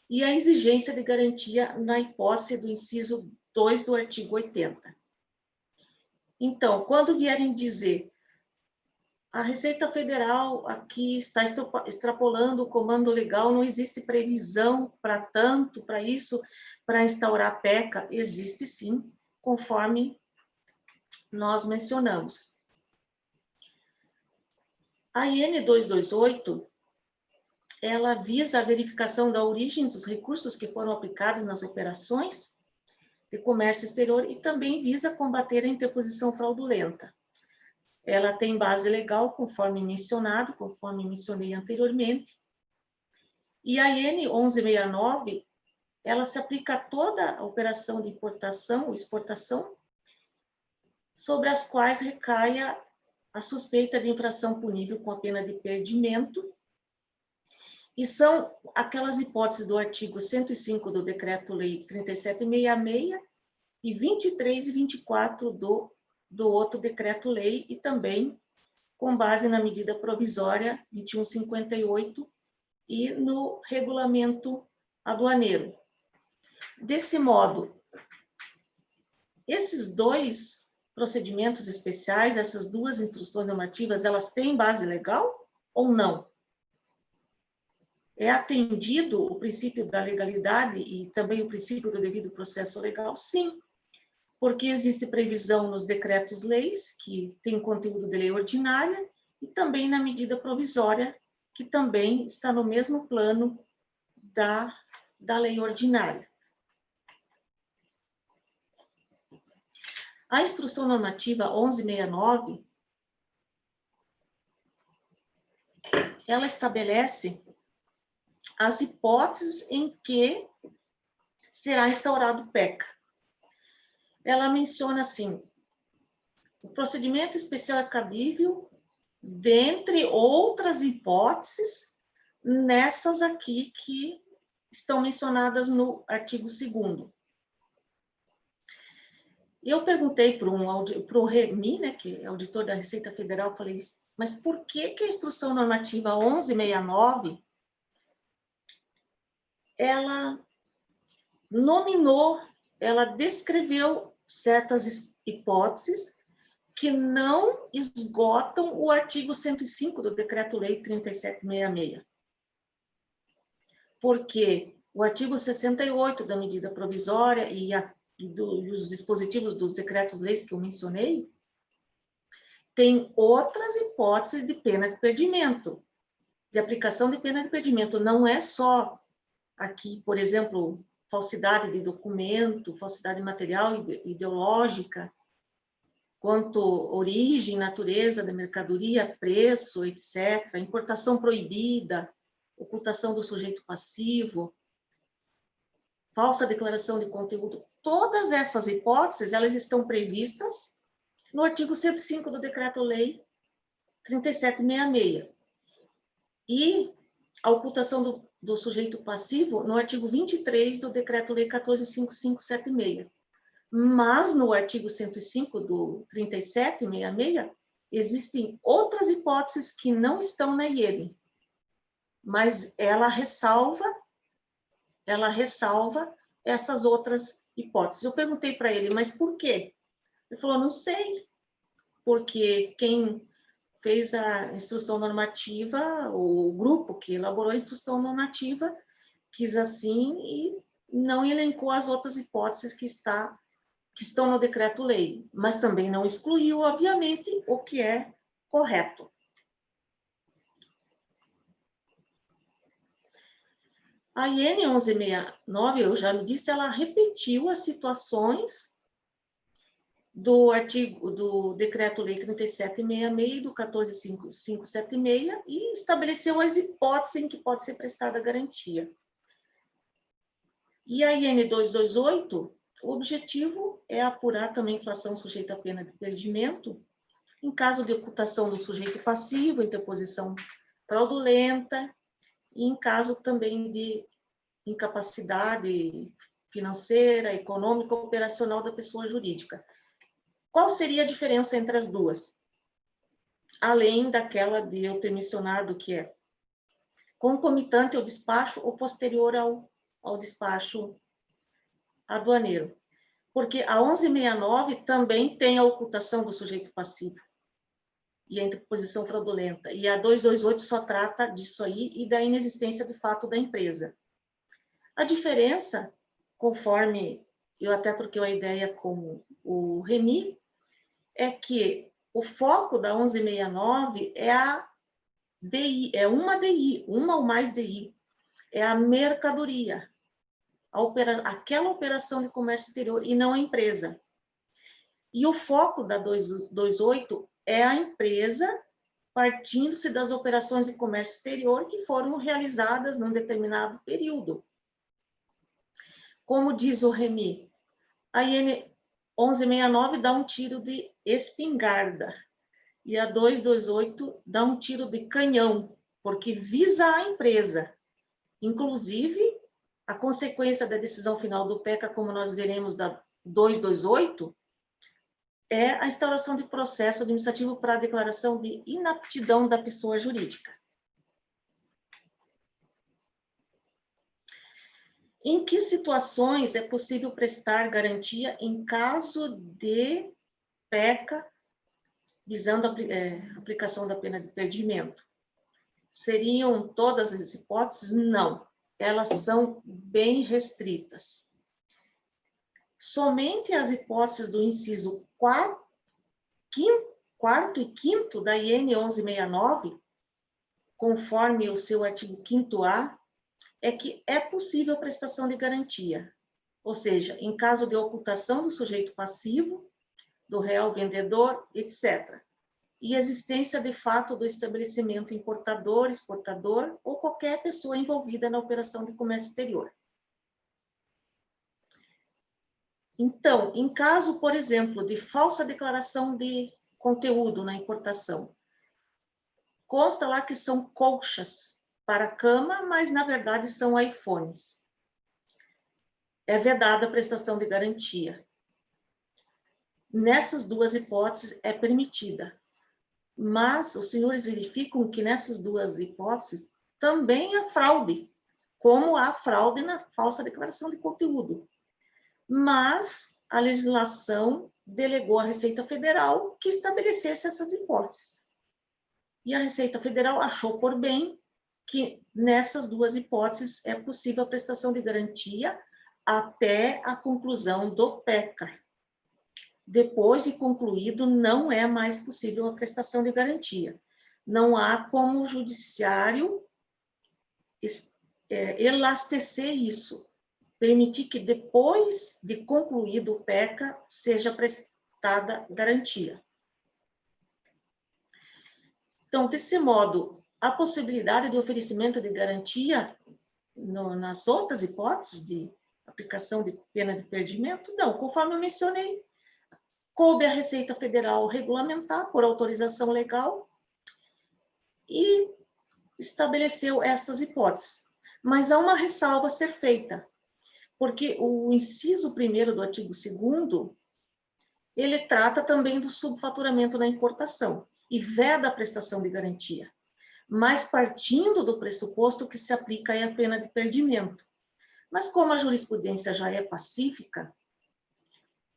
E a exigência de garantia na hipótese do inciso 2 do artigo 80. Então, quando vierem dizer a Receita Federal aqui está extrapolando o comando legal, não existe previsão para tanto, para isso, para instaurar PECA, existe sim, conforme nós mencionamos. A IN 228, ela visa a verificação da origem dos recursos que foram aplicados nas operações de comércio exterior e também visa combater a interposição fraudulenta. Ela tem base legal, conforme mencionei anteriormente. E a IN 1169, ela se aplica a toda a operação de importação ou exportação, sobre as quais recaia a suspeita de infração punível com a pena de perdimento, e são aquelas hipóteses do artigo 105 do Decreto-Lei 3766 e 23 e 24 do outro decreto-lei, e também com base na medida provisória 2158 e no regulamento aduaneiro. Desse modo, esses dois procedimentos especiais, essas duas instruções normativas, elas têm base legal ou não? É atendido o princípio da legalidade e também o princípio do devido processo legal? Sim, porque existe previsão nos decretos-leis, que tem conteúdo de lei ordinária, e também na medida provisória, que também está no mesmo plano da lei ordinária. A Instrução Normativa 1169, ela estabelece as hipóteses em que será instaurado o PECA. Ela menciona assim: o procedimento especial é cabível, dentre outras hipóteses, nessas aqui que estão mencionadas no artigo 2º. Eu perguntei para o Remi, né, que é auditor da Receita Federal, falei, mas por que a Instrução Normativa 1169 ela nominou, ela descreveu certas hipóteses que não esgotam o artigo 105 do Decreto-Lei 3766. Porque o artigo 68 da medida provisória e os dispositivos dos decretos-leis que eu mencionei tem outras hipóteses de pena de perdimento, de aplicação de pena de perdimento. Não é só aqui, por exemplo, falsidade de documento, falsidade material e ideológica, quanto origem, natureza da mercadoria, preço, etc., importação proibida, ocultação do sujeito passivo, falsa declaração de conteúdo. Todas essas hipóteses, elas estão previstas no artigo 105 do Decreto-Lei 3766. E a ocultação do sujeito passivo no artigo 23 do Decreto-Lei 14.5576. Mas no artigo 105 do 3766, existem outras hipóteses que não estão na IED, mas ela ressalva essas outras hipóteses. Eu perguntei para ele, mas por quê? Ele falou, não sei, porque quem fez a instrução normativa, o grupo que elaborou a instrução normativa, quis assim e não elencou as outras hipóteses que estão no decreto-lei, mas também não excluiu, obviamente, o que é correto. A IN 1169, eu já disse, ela repetiu as situações do Decreto-Lei 3766 e do 14576 e estabeleceu as hipóteses em que pode ser prestada a garantia. E a IN 228, o objetivo é apurar também a infração sujeita à pena de perdimento em caso de ocultação do sujeito passivo, interposição fraudulenta, e em caso também de incapacidade financeira, econômica, operacional da pessoa jurídica. Qual seria a diferença entre as duas? Além daquela de eu ter mencionado, que é concomitante ao despacho ou posterior ao despacho aduaneiro. Porque a 1169 também tem a ocultação do sujeito passivo e a interposição fraudulenta. E a 228 só trata disso aí e da inexistência de fato da empresa. A diferença, conforme eu até troquei a ideia com o Remy, é que o foco da 1169 é a DI, é uma DI, uma ou mais DI, é a mercadoria, aquela operação de comércio exterior e não a empresa. E o foco da 228 é a empresa partindo-se das operações de comércio exterior que foram realizadas num determinado período. Como diz o Remy, a IN 1169 dá um tiro de espingarda e a 228 dá um tiro de canhão, porque visa a empresa. Inclusive, a consequência da decisão final do PECA, como nós veremos da 228, é a instauração de processo administrativo para a declaração de inaptidão da pessoa jurídica. Em que situações é possível prestar garantia em caso de PECA visando a aplicação da pena de perdimento? Seriam todas as hipóteses? Não. Elas são bem restritas. Somente as hipóteses do inciso 4º e 5º da IN 1169, conforme o seu artigo 5º-A, é que é possível a prestação de garantia, ou seja, em caso de ocultação do sujeito passivo, do real vendedor, etc., e existência de fato do estabelecimento importador, exportador ou qualquer pessoa envolvida na operação de comércio exterior. Então, em caso, por exemplo, de falsa declaração de conteúdo na importação, consta lá que são colchas para cama, mas na verdade são iPhones. É vedada a prestação de garantia. Nessas duas hipóteses é permitida, mas os senhores verificam que nessas duas hipóteses também há fraude, como há fraude na falsa declaração de conteúdo. Mas a legislação delegou à Receita Federal que estabelecesse essas hipóteses. E a Receita Federal achou por bem que nessas duas hipóteses é possível a prestação de garantia até a conclusão do PECA. Depois de concluído, não é mais possível a prestação de garantia. Não há como o judiciário elastecer isso, permitir que depois de concluído o PECA seja prestada garantia. Então, desse modo, a possibilidade de oferecimento de garantia nas outras hipóteses de aplicação de pena de perdimento, não, conforme eu mencionei, coube à Receita Federal regulamentar por autorização legal e estabeleceu estas hipóteses. Mas há uma ressalva a ser feita, porque o inciso 1º do artigo 2º, ele trata também do subfaturamento na importação e veda a prestação de garantia, mas partindo do pressuposto que se aplica aí a pena de perdimento. Mas como a jurisprudência já é pacífica,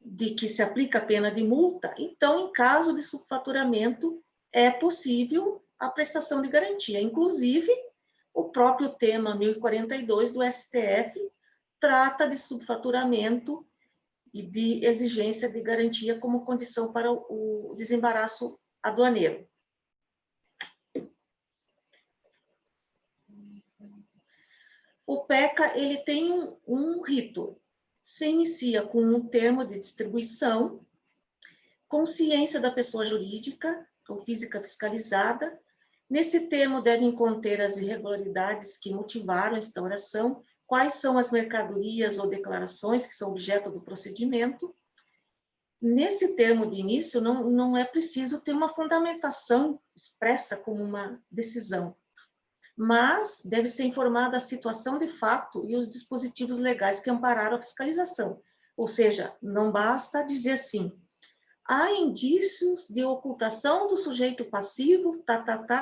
de que se aplica a pena de multa, então, em caso de subfaturamento, é possível a prestação de garantia. Inclusive, o próprio tema 1042 do STF trata de subfaturamento e de exigência de garantia como condição para o desembaraço aduaneiro. O PECA, ele tem um rito. Se inicia com um termo de distribuição, consciência da pessoa jurídica ou física fiscalizada. Nesse termo devem conter as irregularidades que motivaram a instauração, quais são as mercadorias ou declarações que são objeto do procedimento. Nesse termo de início, não é preciso ter uma fundamentação expressa como uma decisão, mas deve ser informada a situação de fato e os dispositivos legais que ampararam a fiscalização. Ou seja, não basta dizer assim, há indícios de ocultação do sujeito passivo,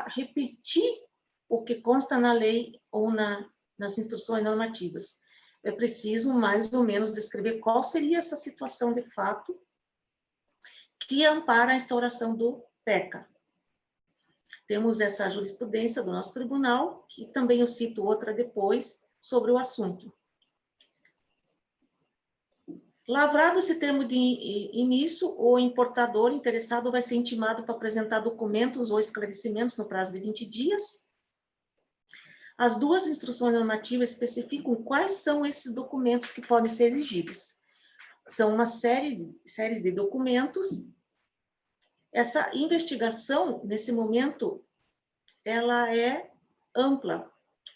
repetir o que consta na lei ou nas instruções normativas. É preciso, mais ou menos, descrever qual seria essa situação de fato que ampara a instauração do PECA. Temos essa jurisprudência do nosso tribunal, que também eu cito outra depois, sobre o assunto. Lavrado esse termo de início, o importador interessado vai ser intimado para apresentar documentos ou esclarecimentos no prazo de 20 dias. As duas instruções normativas especificam quais são esses documentos que podem ser exigidos. São uma séries de documentos. Essa investigação, nesse momento, ela é ampla,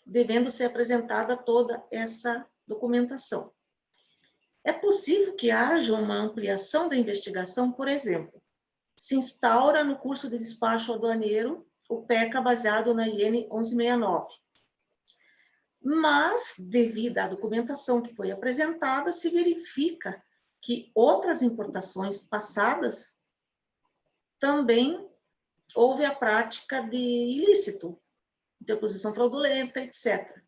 devendo ser apresentada toda essa documentação. É possível que haja uma ampliação da investigação, por exemplo, se instaura no curso de despacho aduaneiro o PECA baseado na IN 1169. Mas, devido à documentação que foi apresentada, se verifica que outras importações passadas também houve a prática de ilícito, interposição fraudulenta, etc.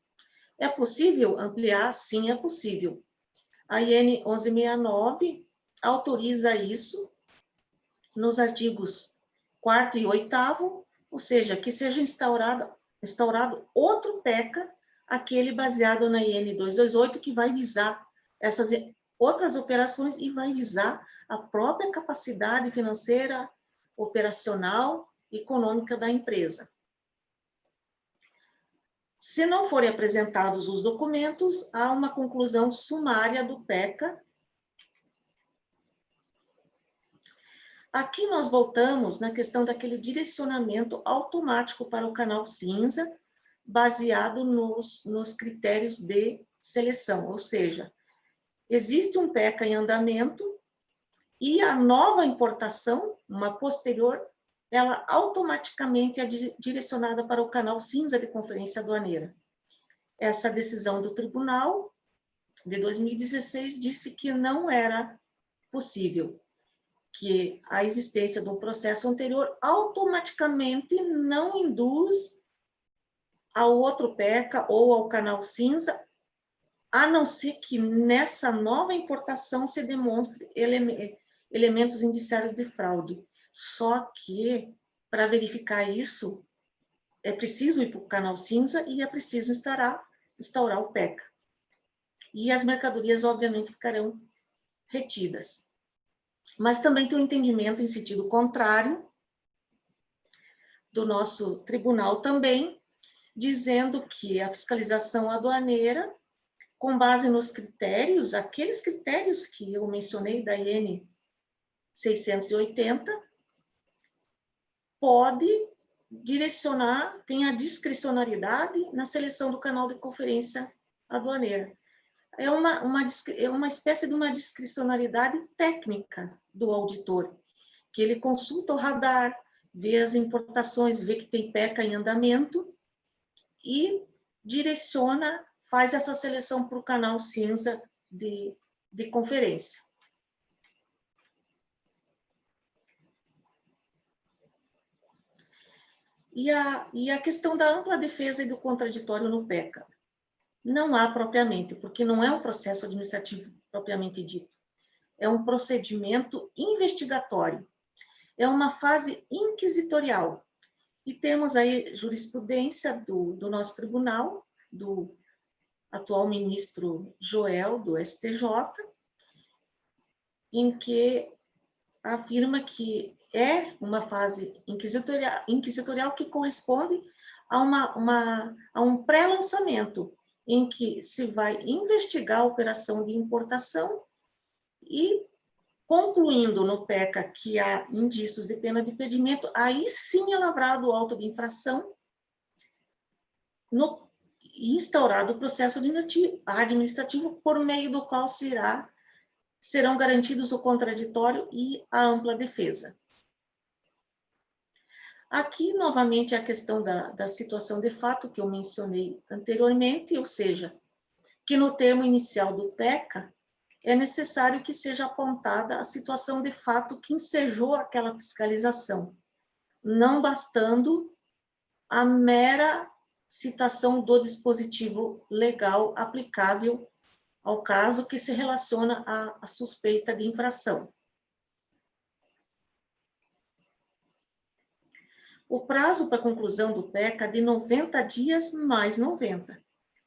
É possível ampliar? Sim, é possível. A IN 1169 autoriza isso nos artigos 4º e 8º, ou seja, que seja instaurado outro PECA, aquele baseado na IN 228, que vai visar essas outras operações e vai visar a própria capacidade financeira, operacional e econômica da empresa. Se não forem apresentados os documentos, há uma conclusão sumária do PECA. Aqui nós voltamos na questão daquele direcionamento automático para o canal cinza, baseado nos critérios de seleção, ou seja, existe um PECA em andamento e a nova importação, uma posterior, ela automaticamente é direcionada para o canal cinza de conferência aduaneira. Essa decisão do tribunal de 2016 disse que não era possível, que a existência de um processo anterior automaticamente não induz ao outro PECA ou ao canal cinza, a não ser que nessa nova importação se demonstre elementos indiciários de fraude. Só que, para verificar isso, é preciso ir para o canal cinza e é preciso instaurar o PECA. E as mercadorias, obviamente, ficarão retidas. Mas também tem um entendimento em sentido contrário do nosso tribunal também, dizendo que a fiscalização aduaneira, com base nos critérios, aqueles critérios que eu mencionei da IN 680, pode direcionar, tem a discricionariedade na seleção do canal de conferência aduaneira. É uma espécie de uma discricionariedade técnica do auditor, que ele consulta o radar, vê as importações, vê que tem PECA em andamento e direciona, faz essa seleção para o canal cinza de conferência. E a questão da ampla defesa e do contraditório no PECA. Não há propriamente, porque não é um processo administrativo propriamente dito. É um procedimento investigatório. É uma fase inquisitorial. E temos aí jurisprudência do nosso tribunal, do atual ministro Joel, do STJ, em que afirma que é uma fase inquisitorial que corresponde a um pré-lançamento, em que se vai investigar a operação de importação e, concluindo no PECA que há indícios de pena de impedimento, aí sim é lavrado o auto de infração e instaurado o processo administrativo por meio do qual serão garantidos o contraditório e a ampla defesa. Aqui, novamente, a questão da situação de fato que eu mencionei anteriormente, ou seja, que no termo inicial do PECA é necessário que seja apontada a situação de fato que ensejou aquela fiscalização, não bastando a mera citação do dispositivo legal aplicável ao caso que se relaciona à suspeita de infração. O prazo para conclusão do PECA é de 90 dias mais 90,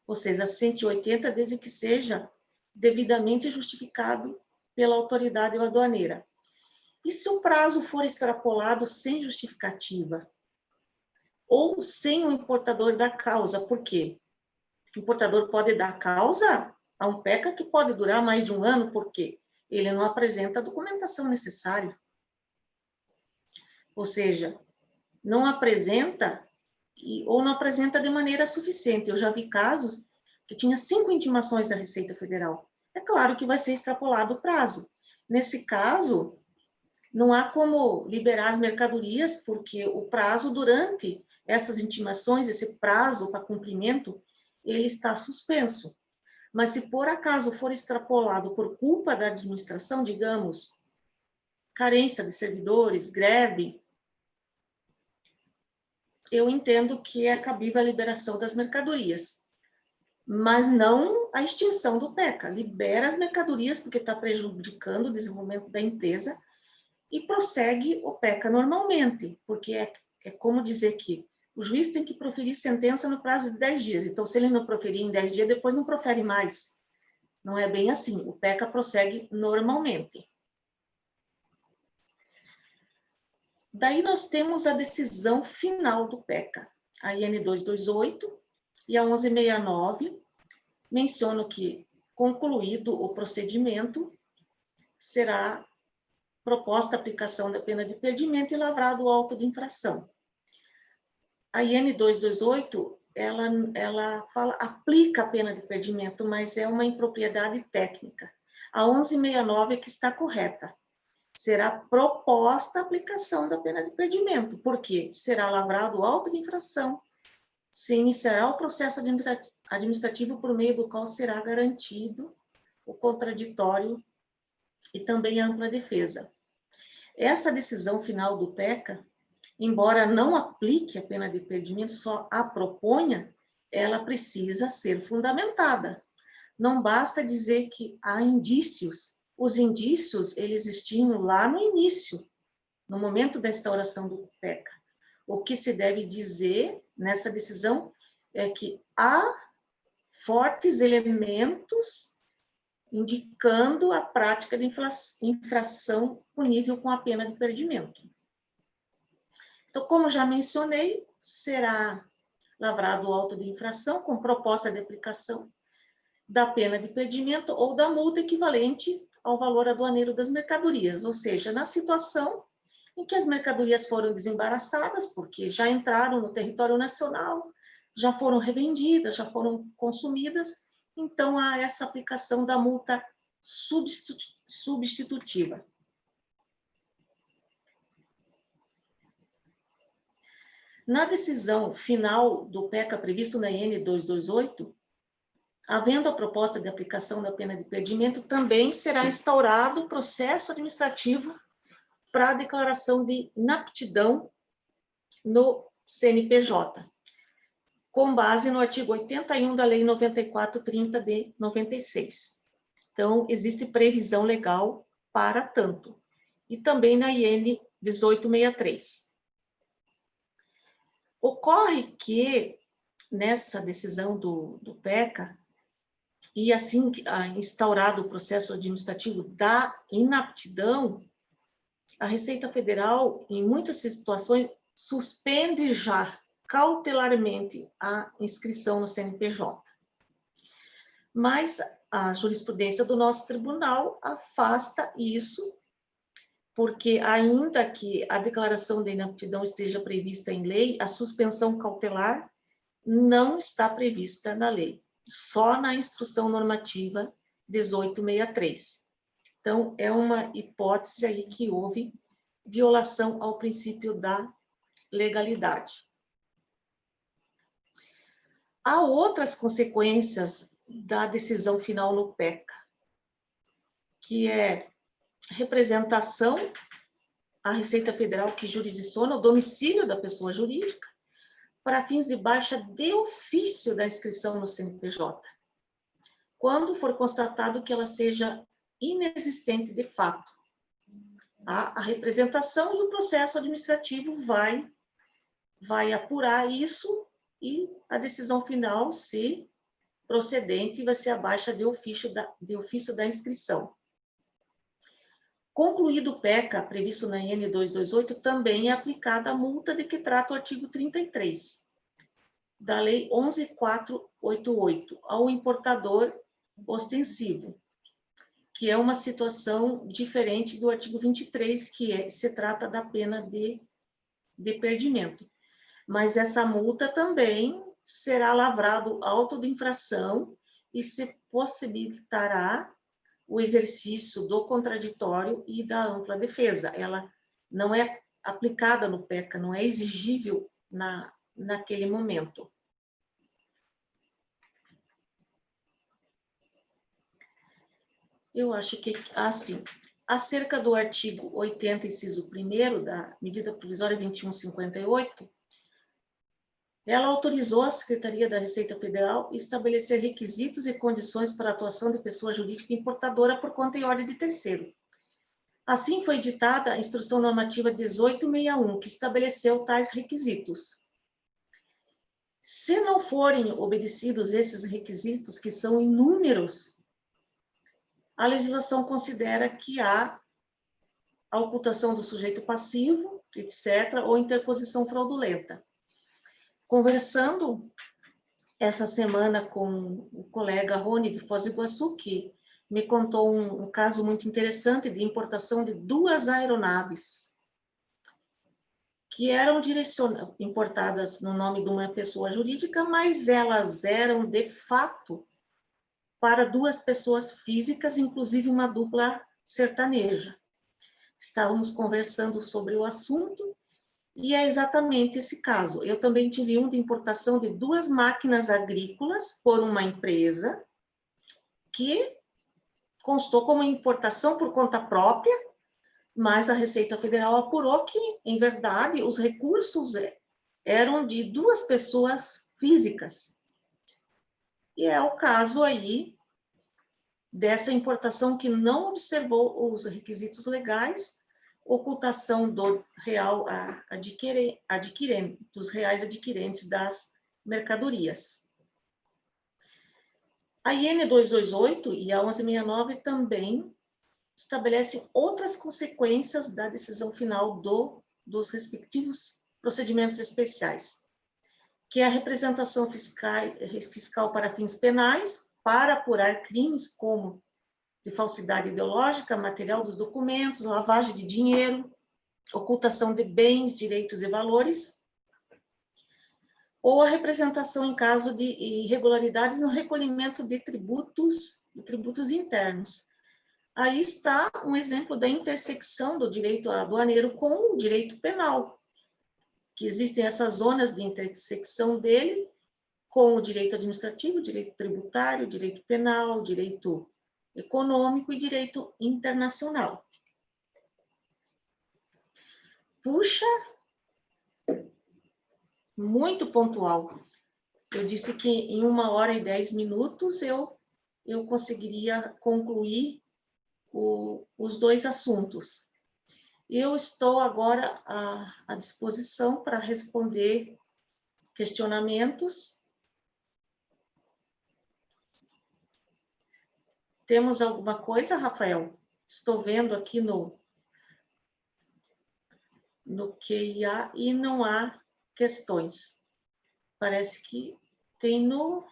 ou seja, 180 desde que seja devidamente justificado pela autoridade aduaneira. E se o prazo for extrapolado sem justificativa ou sem o importador dar causa, por quê? O importador pode dar causa a um PECA que pode durar mais de um ano, porque ele não apresenta a documentação necessária. Ou seja, não apresenta ou não apresenta de maneira suficiente. Eu já vi casos que tinha 5 intimações da Receita Federal. É claro que vai ser extrapolado o prazo. Nesse caso, não há como liberar as mercadorias, porque o prazo durante essas intimações, esse prazo para cumprimento, ele está suspenso. Mas se por acaso for extrapolado por culpa da administração, digamos, carência de servidores, greve, eu entendo que é cabível a liberação das mercadorias, mas não a extinção do PECA. Libera as mercadorias porque está prejudicando o desenvolvimento da empresa e prossegue o PECA normalmente, porque é como dizer que o juiz tem que proferir sentença no prazo de 10 dias, então se ele não proferir em 10 dias, depois não profere mais. Não é bem assim, o PECA prossegue normalmente. Daí nós temos a decisão final do PECA, a IN 228 e a 1169, mencionam que, concluído o procedimento, será proposta a aplicação da pena de impedimento e lavrado o auto de infração. A IN 228, ela aplica a pena de impedimento, mas é uma impropriedade técnica. A 1169 é que está correta. Será proposta a aplicação da pena de impedimento, porque será lavrado o auto de infração, se iniciará o processo administrativo por meio do qual será garantido o contraditório e também a ampla defesa. Essa decisão final do PECA, embora não aplique a pena de impedimento, só a proponha, ela precisa ser fundamentada. Não basta dizer que há indícios. Os indícios, eles existiam lá no início, no momento da instauração do PECA. O que se deve dizer nessa decisão é que há fortes elementos indicando a prática de infração punível com a pena de impedimento. Então, como já mencionei, será lavrado o auto de infração com proposta de aplicação da pena de impedimento ou da multa equivalente ao valor aduaneiro das mercadorias, ou seja, na situação em que as mercadorias foram desembaraçadas, porque já entraram no território nacional, já foram revendidas, já foram consumidas, então há essa aplicação da multa substitutiva. Na decisão final do PECA previsto na IN 228, havendo a proposta de aplicação da pena de impedimento, também será instaurado o processo administrativo para a declaração de inaptidão no CNPJ, com base no artigo 81 da Lei 9430 de 96. Então, existe previsão legal para tanto. E também na IN 1863. Ocorre que, nessa decisão do PECA, e assim instaurado o processo administrativo da inaptidão, a Receita Federal, em muitas situações, suspende já cautelarmente a inscrição no CNPJ. Mas a jurisprudência do nosso tribunal afasta isso, porque ainda que a declaração de inaptidão esteja prevista em lei, a suspensão cautelar não está prevista na lei, só na Instrução Normativa 1863. Então, é uma hipótese aí que houve violação ao princípio da legalidade. Há outras consequências da decisão final no PECA, que é representação à Receita Federal que jurisdiciona o domicílio da pessoa jurídica para fins de baixa de ofício da inscrição no CNPJ, quando for constatado que ela seja inexistente de fato. A representação e o processo administrativo vai apurar isso e a decisão final, se procedente, vai ser a baixa de ofício da inscrição. Concluído o PECA, previsto na IN 228, também é aplicada a multa de que trata o artigo 33 da Lei 11.488 ao importador ostensivo, que é uma situação diferente do artigo 23, que se trata da pena de perdimento. Mas essa multa também será lavrado auto de infração e se possibilitará o exercício do contraditório e da ampla defesa. Ela não é aplicada no PECA, não é exigível naquele momento. Eu acho que, assim, acerca do artigo 80, inciso 1º, da medida provisória 2158, ela autorizou a Secretaria da Receita Federal estabelecer requisitos e condições para a atuação de pessoa jurídica importadora por conta e ordem de terceiro. Assim foi editada a Instrução Normativa 1861, que estabeleceu tais requisitos. Se não forem obedecidos esses requisitos, que são inúmeros, a legislação considera que há a ocultação do sujeito passivo, etc., ou interposição fraudulenta. Conversando essa semana com o colega Rony de Foz do Iguaçu, que me contou um caso muito interessante de importação de 2 aeronaves que eram importadas no nome de uma pessoa jurídica, mas elas eram, de fato, para 2 pessoas físicas, inclusive uma dupla sertaneja. Estávamos conversando sobre o assunto e é exatamente esse caso. Eu também tive um de importação de 2 máquinas agrícolas por uma empresa que constou como importação por conta própria, mas a Receita Federal apurou que, em verdade, os recursos eram de 2 pessoas físicas. E é o caso aí dessa importação que não observou os requisitos legais, ocultação do real adquirente, dos reais adquirentes das mercadorias. A IN 228 e a 1169 também estabelecem outras consequências da decisão final dos respectivos procedimentos especiais, que é a representação fiscal para fins penais, para apurar crimes como de falsidade ideológica, material dos documentos, lavagem de dinheiro, ocultação de bens, direitos e valores, ou a representação em caso de irregularidades no recolhimento de tributos internos. Aí está um exemplo da intersecção do direito aduaneiro com o direito penal, que existem essas zonas de intersecção dele com o direito administrativo, direito tributário, direito penal, direito econômico e direito internacional. Puxa, muito pontual. Eu disse que em 1 hora e 10 minutos eu conseguiria concluir os 2 assuntos. Eu estou agora à disposição para responder questionamentos. Temos alguma coisa, Rafael? Estou vendo aqui no QIA e não há questões. Parece que tem no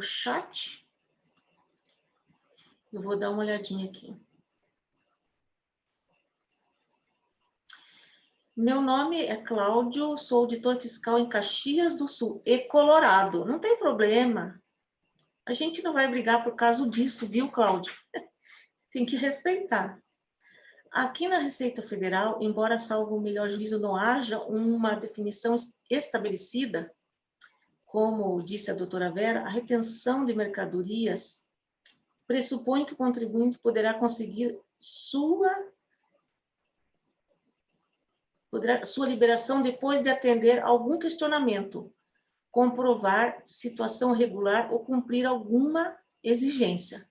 chat. Eu vou dar uma olhadinha aqui. Meu nome é Cláudio, sou auditor fiscal em Caxias do Sul e Colorado. Não tem problema. A gente não vai brigar por causa disso, viu, Cláudio? Tem que respeitar. Aqui na Receita Federal, embora salvo o melhor juízo não haja uma definição estabelecida, como disse a doutora Vera, a retenção de mercadorias pressupõe que o contribuinte poderá conseguir sua liberação depois de atender algum questionamento, comprovar situação regular ou cumprir alguma exigência.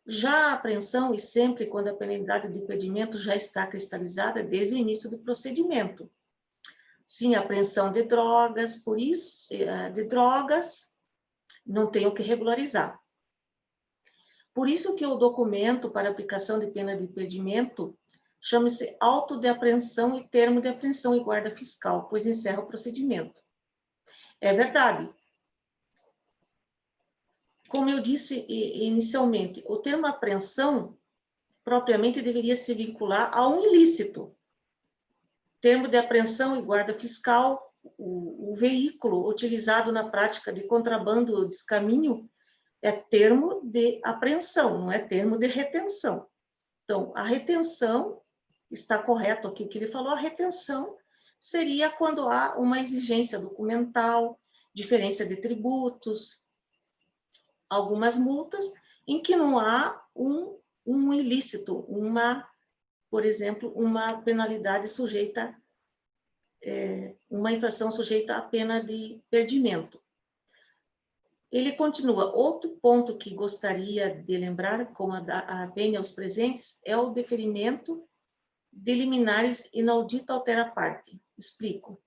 Já a apreensão, e sempre quando a penalidade do impedimento já está cristalizada desde o início do procedimento. Sim, apreensão de drogas, por isso, não tem o que regularizar. Por isso que o documento para aplicação de pena de impedimento chama-se auto de apreensão e termo de apreensão e guarda fiscal, pois encerra o procedimento. É verdade. Como eu disse inicialmente, o termo apreensão propriamente deveria se vincular a um ilícito. Termo de apreensão e guarda fiscal, o veículo utilizado na prática de contrabando ou descaminho é termo de apreensão, não é termo de retenção. Então, a retenção, está correto aqui o que ele falou, a retenção seria quando há uma exigência documental, diferença de tributos, algumas multas, em que não há um ilícito, por exemplo, uma penalidade sujeita, uma infração sujeita à pena de perdimento. Ele continua, outro ponto que gostaria de lembrar, como vem aos presentes, é o deferimento de liminares inaudito altera parte. Explico.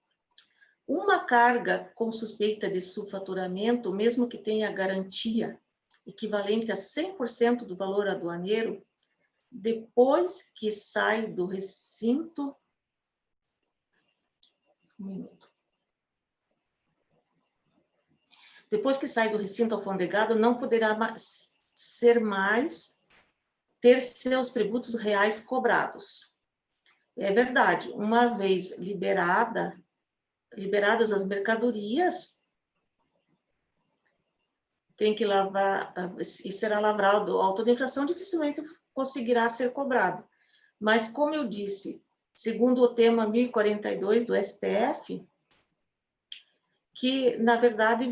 Uma carga com suspeita de subfaturamento, mesmo que tenha garantia equivalente a 100% do valor aduaneiro, depois que sai do recinto... Um minuto. Depois que sai do recinto alfandegado, não poderá ter seus tributos reais cobrados. É verdade, uma vez liberadas as mercadorias, tem que lavrar, e será lavrado, o auto de infração dificilmente conseguirá ser cobrado. Mas, como eu disse, segundo o tema 1042 do STF, que, na verdade,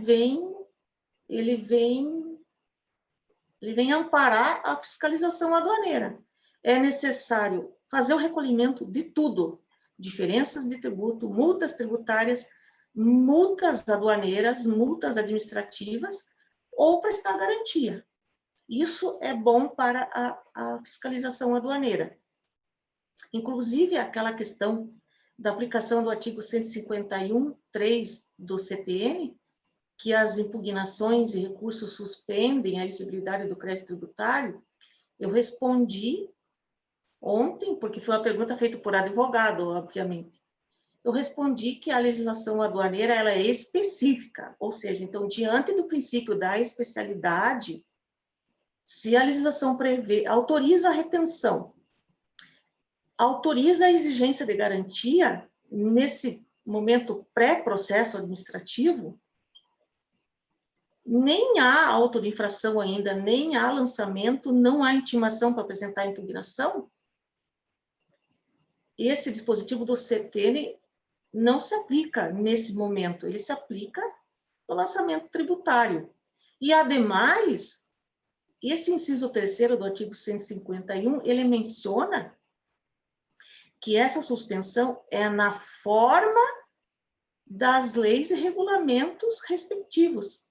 ele vem amparar a fiscalização aduaneira. É necessário fazer o recolhimento de tudo, diferenças de tributo, multas tributárias, multas aduaneiras, multas administrativas, ou prestar garantia. Isso é bom para a fiscalização aduaneira. Inclusive, aquela questão da aplicação do artigo 151.3 do CTN, que as impugnações e recursos suspendem a exigibilidade do crédito tributário, eu respondi ontem, porque foi uma pergunta feita por advogado, obviamente. Eu respondi que a legislação aduaneira ela é específica, ou seja, então, diante do princípio da especialidade, se a legislação autoriza a retenção, autoriza a exigência de garantia, nesse momento pré-processo administrativo, nem há auto de infração ainda, nem há lançamento, não há intimação para apresentar a impugnação, esse dispositivo do CTN não se aplica nesse momento, ele se aplica no lançamento tributário. E, ademais, esse inciso 3º do artigo 151, ele menciona que essa suspensão é na forma das leis e regulamentos respectivos.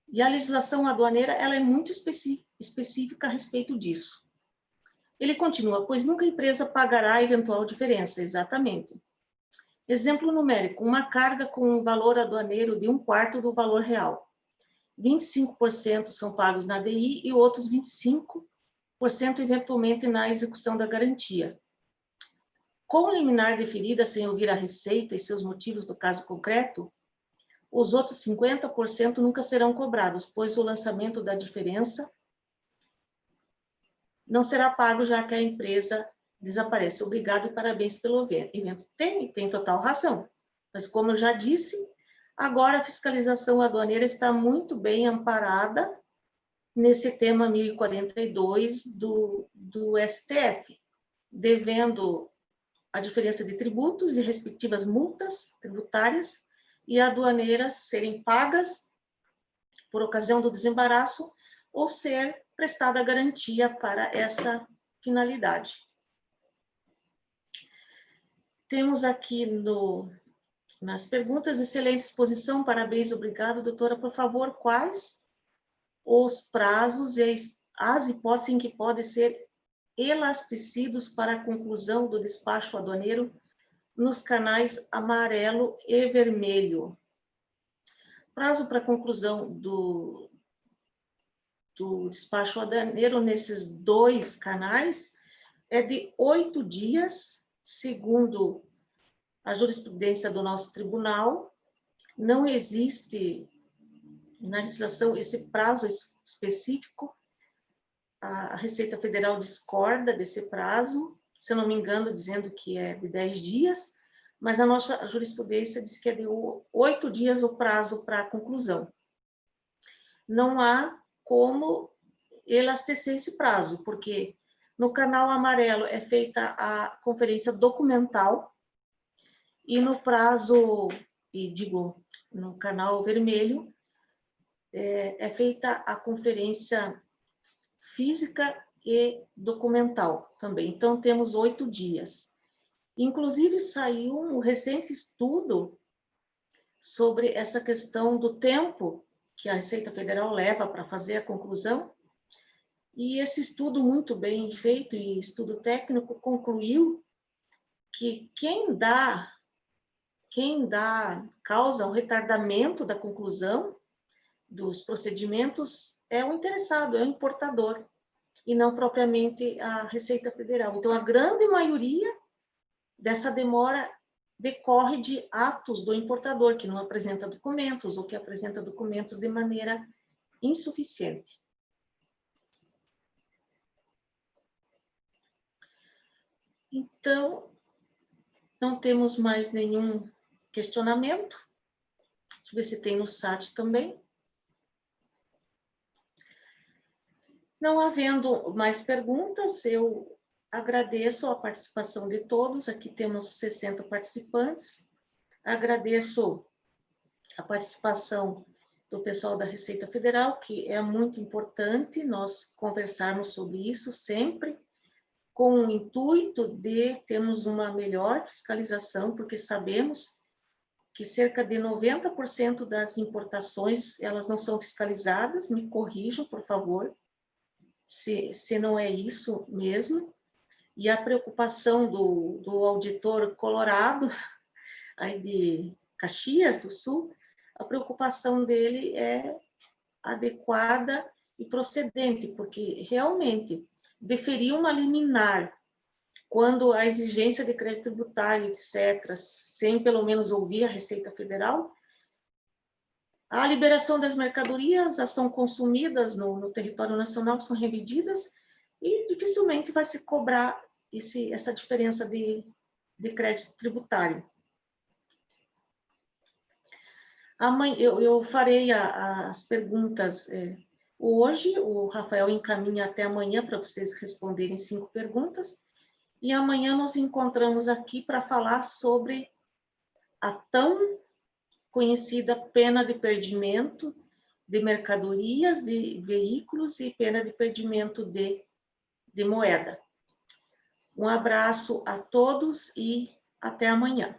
E a legislação aduaneira ela é muito específica a respeito disso. Ele continua, pois nunca a empresa pagará a eventual diferença, exatamente. Exemplo numérico, uma carga com um valor aduaneiro de 1/4 do valor real. 25% são pagos na DI e outros 25% eventualmente na execução da garantia. Com liminar deferida sem ouvir a Receita e seus motivos do caso concreto, os outros 50% nunca serão cobrados, pois o lançamento da diferença não será pago, já que a empresa desaparece. Obrigado e parabéns pelo evento. Tem total razão. Mas, como eu já disse, agora a fiscalização aduaneira está muito bem amparada nesse tema 1042 do STF, devendo a diferença de tributos e respectivas multas tributárias e aduaneiras serem pagas por ocasião do desembaraço ou ser prestada garantia para essa finalidade. Temos aqui nas perguntas, excelente exposição, parabéns, obrigado, doutora. Por favor, quais os prazos e as hipóteses em que podem ser elasticidos para a conclusão do despacho aduaneiro nos canais amarelo e vermelho? Prazo para conclusão do despacho aduaneiro nesses dois canais é de 8 dias, segundo a jurisprudência do nosso tribunal. Não existe na legislação esse prazo específico. A Receita Federal discorda desse prazo, se eu não me engano, dizendo que é de 10 dias, mas a nossa jurisprudência diz que é de 8 dias o prazo para a conclusão. Não há como elastecer esse prazo, porque no canal amarelo é feita a conferência documental e no no canal vermelho é feita a conferência física e documental também. Então, temos 8 dias. Inclusive, saiu um recente estudo sobre essa questão do tempo que a Receita Federal leva para fazer a conclusão, e esse estudo muito bem feito, e estudo técnico, concluiu que quem dá causa ao retardamento da conclusão dos procedimentos é o interessado, é o importador, e não propriamente a Receita Federal. Então, a grande maioria dessa demora decorre de atos do importador, que não apresenta documentos, ou que apresenta documentos de maneira insuficiente. Então, não temos mais nenhum questionamento. Deixa eu ver se tem no chat também. Não havendo mais perguntas, eu agradeço a participação de todos. Aqui temos 60 participantes. Agradeço a participação do pessoal da Receita Federal, que é muito importante nós conversarmos sobre isso sempre, com o intuito de termos uma melhor fiscalização, porque sabemos que cerca de 90% das importações, elas não são fiscalizadas. Me corrijam, por favor, se não é isso mesmo. E a preocupação do auditor colorado, aí de Caxias do Sul, a preocupação dele é adequada e procedente, porque realmente deferir uma liminar quando a exigência de crédito tributário, etc., sem pelo menos ouvir a Receita Federal, a liberação das mercadorias são consumidas no território nacional, são revendidas, e dificilmente vai se cobrar essa diferença de crédito tributário. Amanhã, eu farei as perguntas hoje, o Rafael encaminha até amanhã para vocês responderem 5 perguntas, e amanhã nos encontramos aqui para falar sobre a tão conhecida pena de perdimento de mercadorias, de veículos e pena de perdimento de moeda. Um abraço a todos e até amanhã.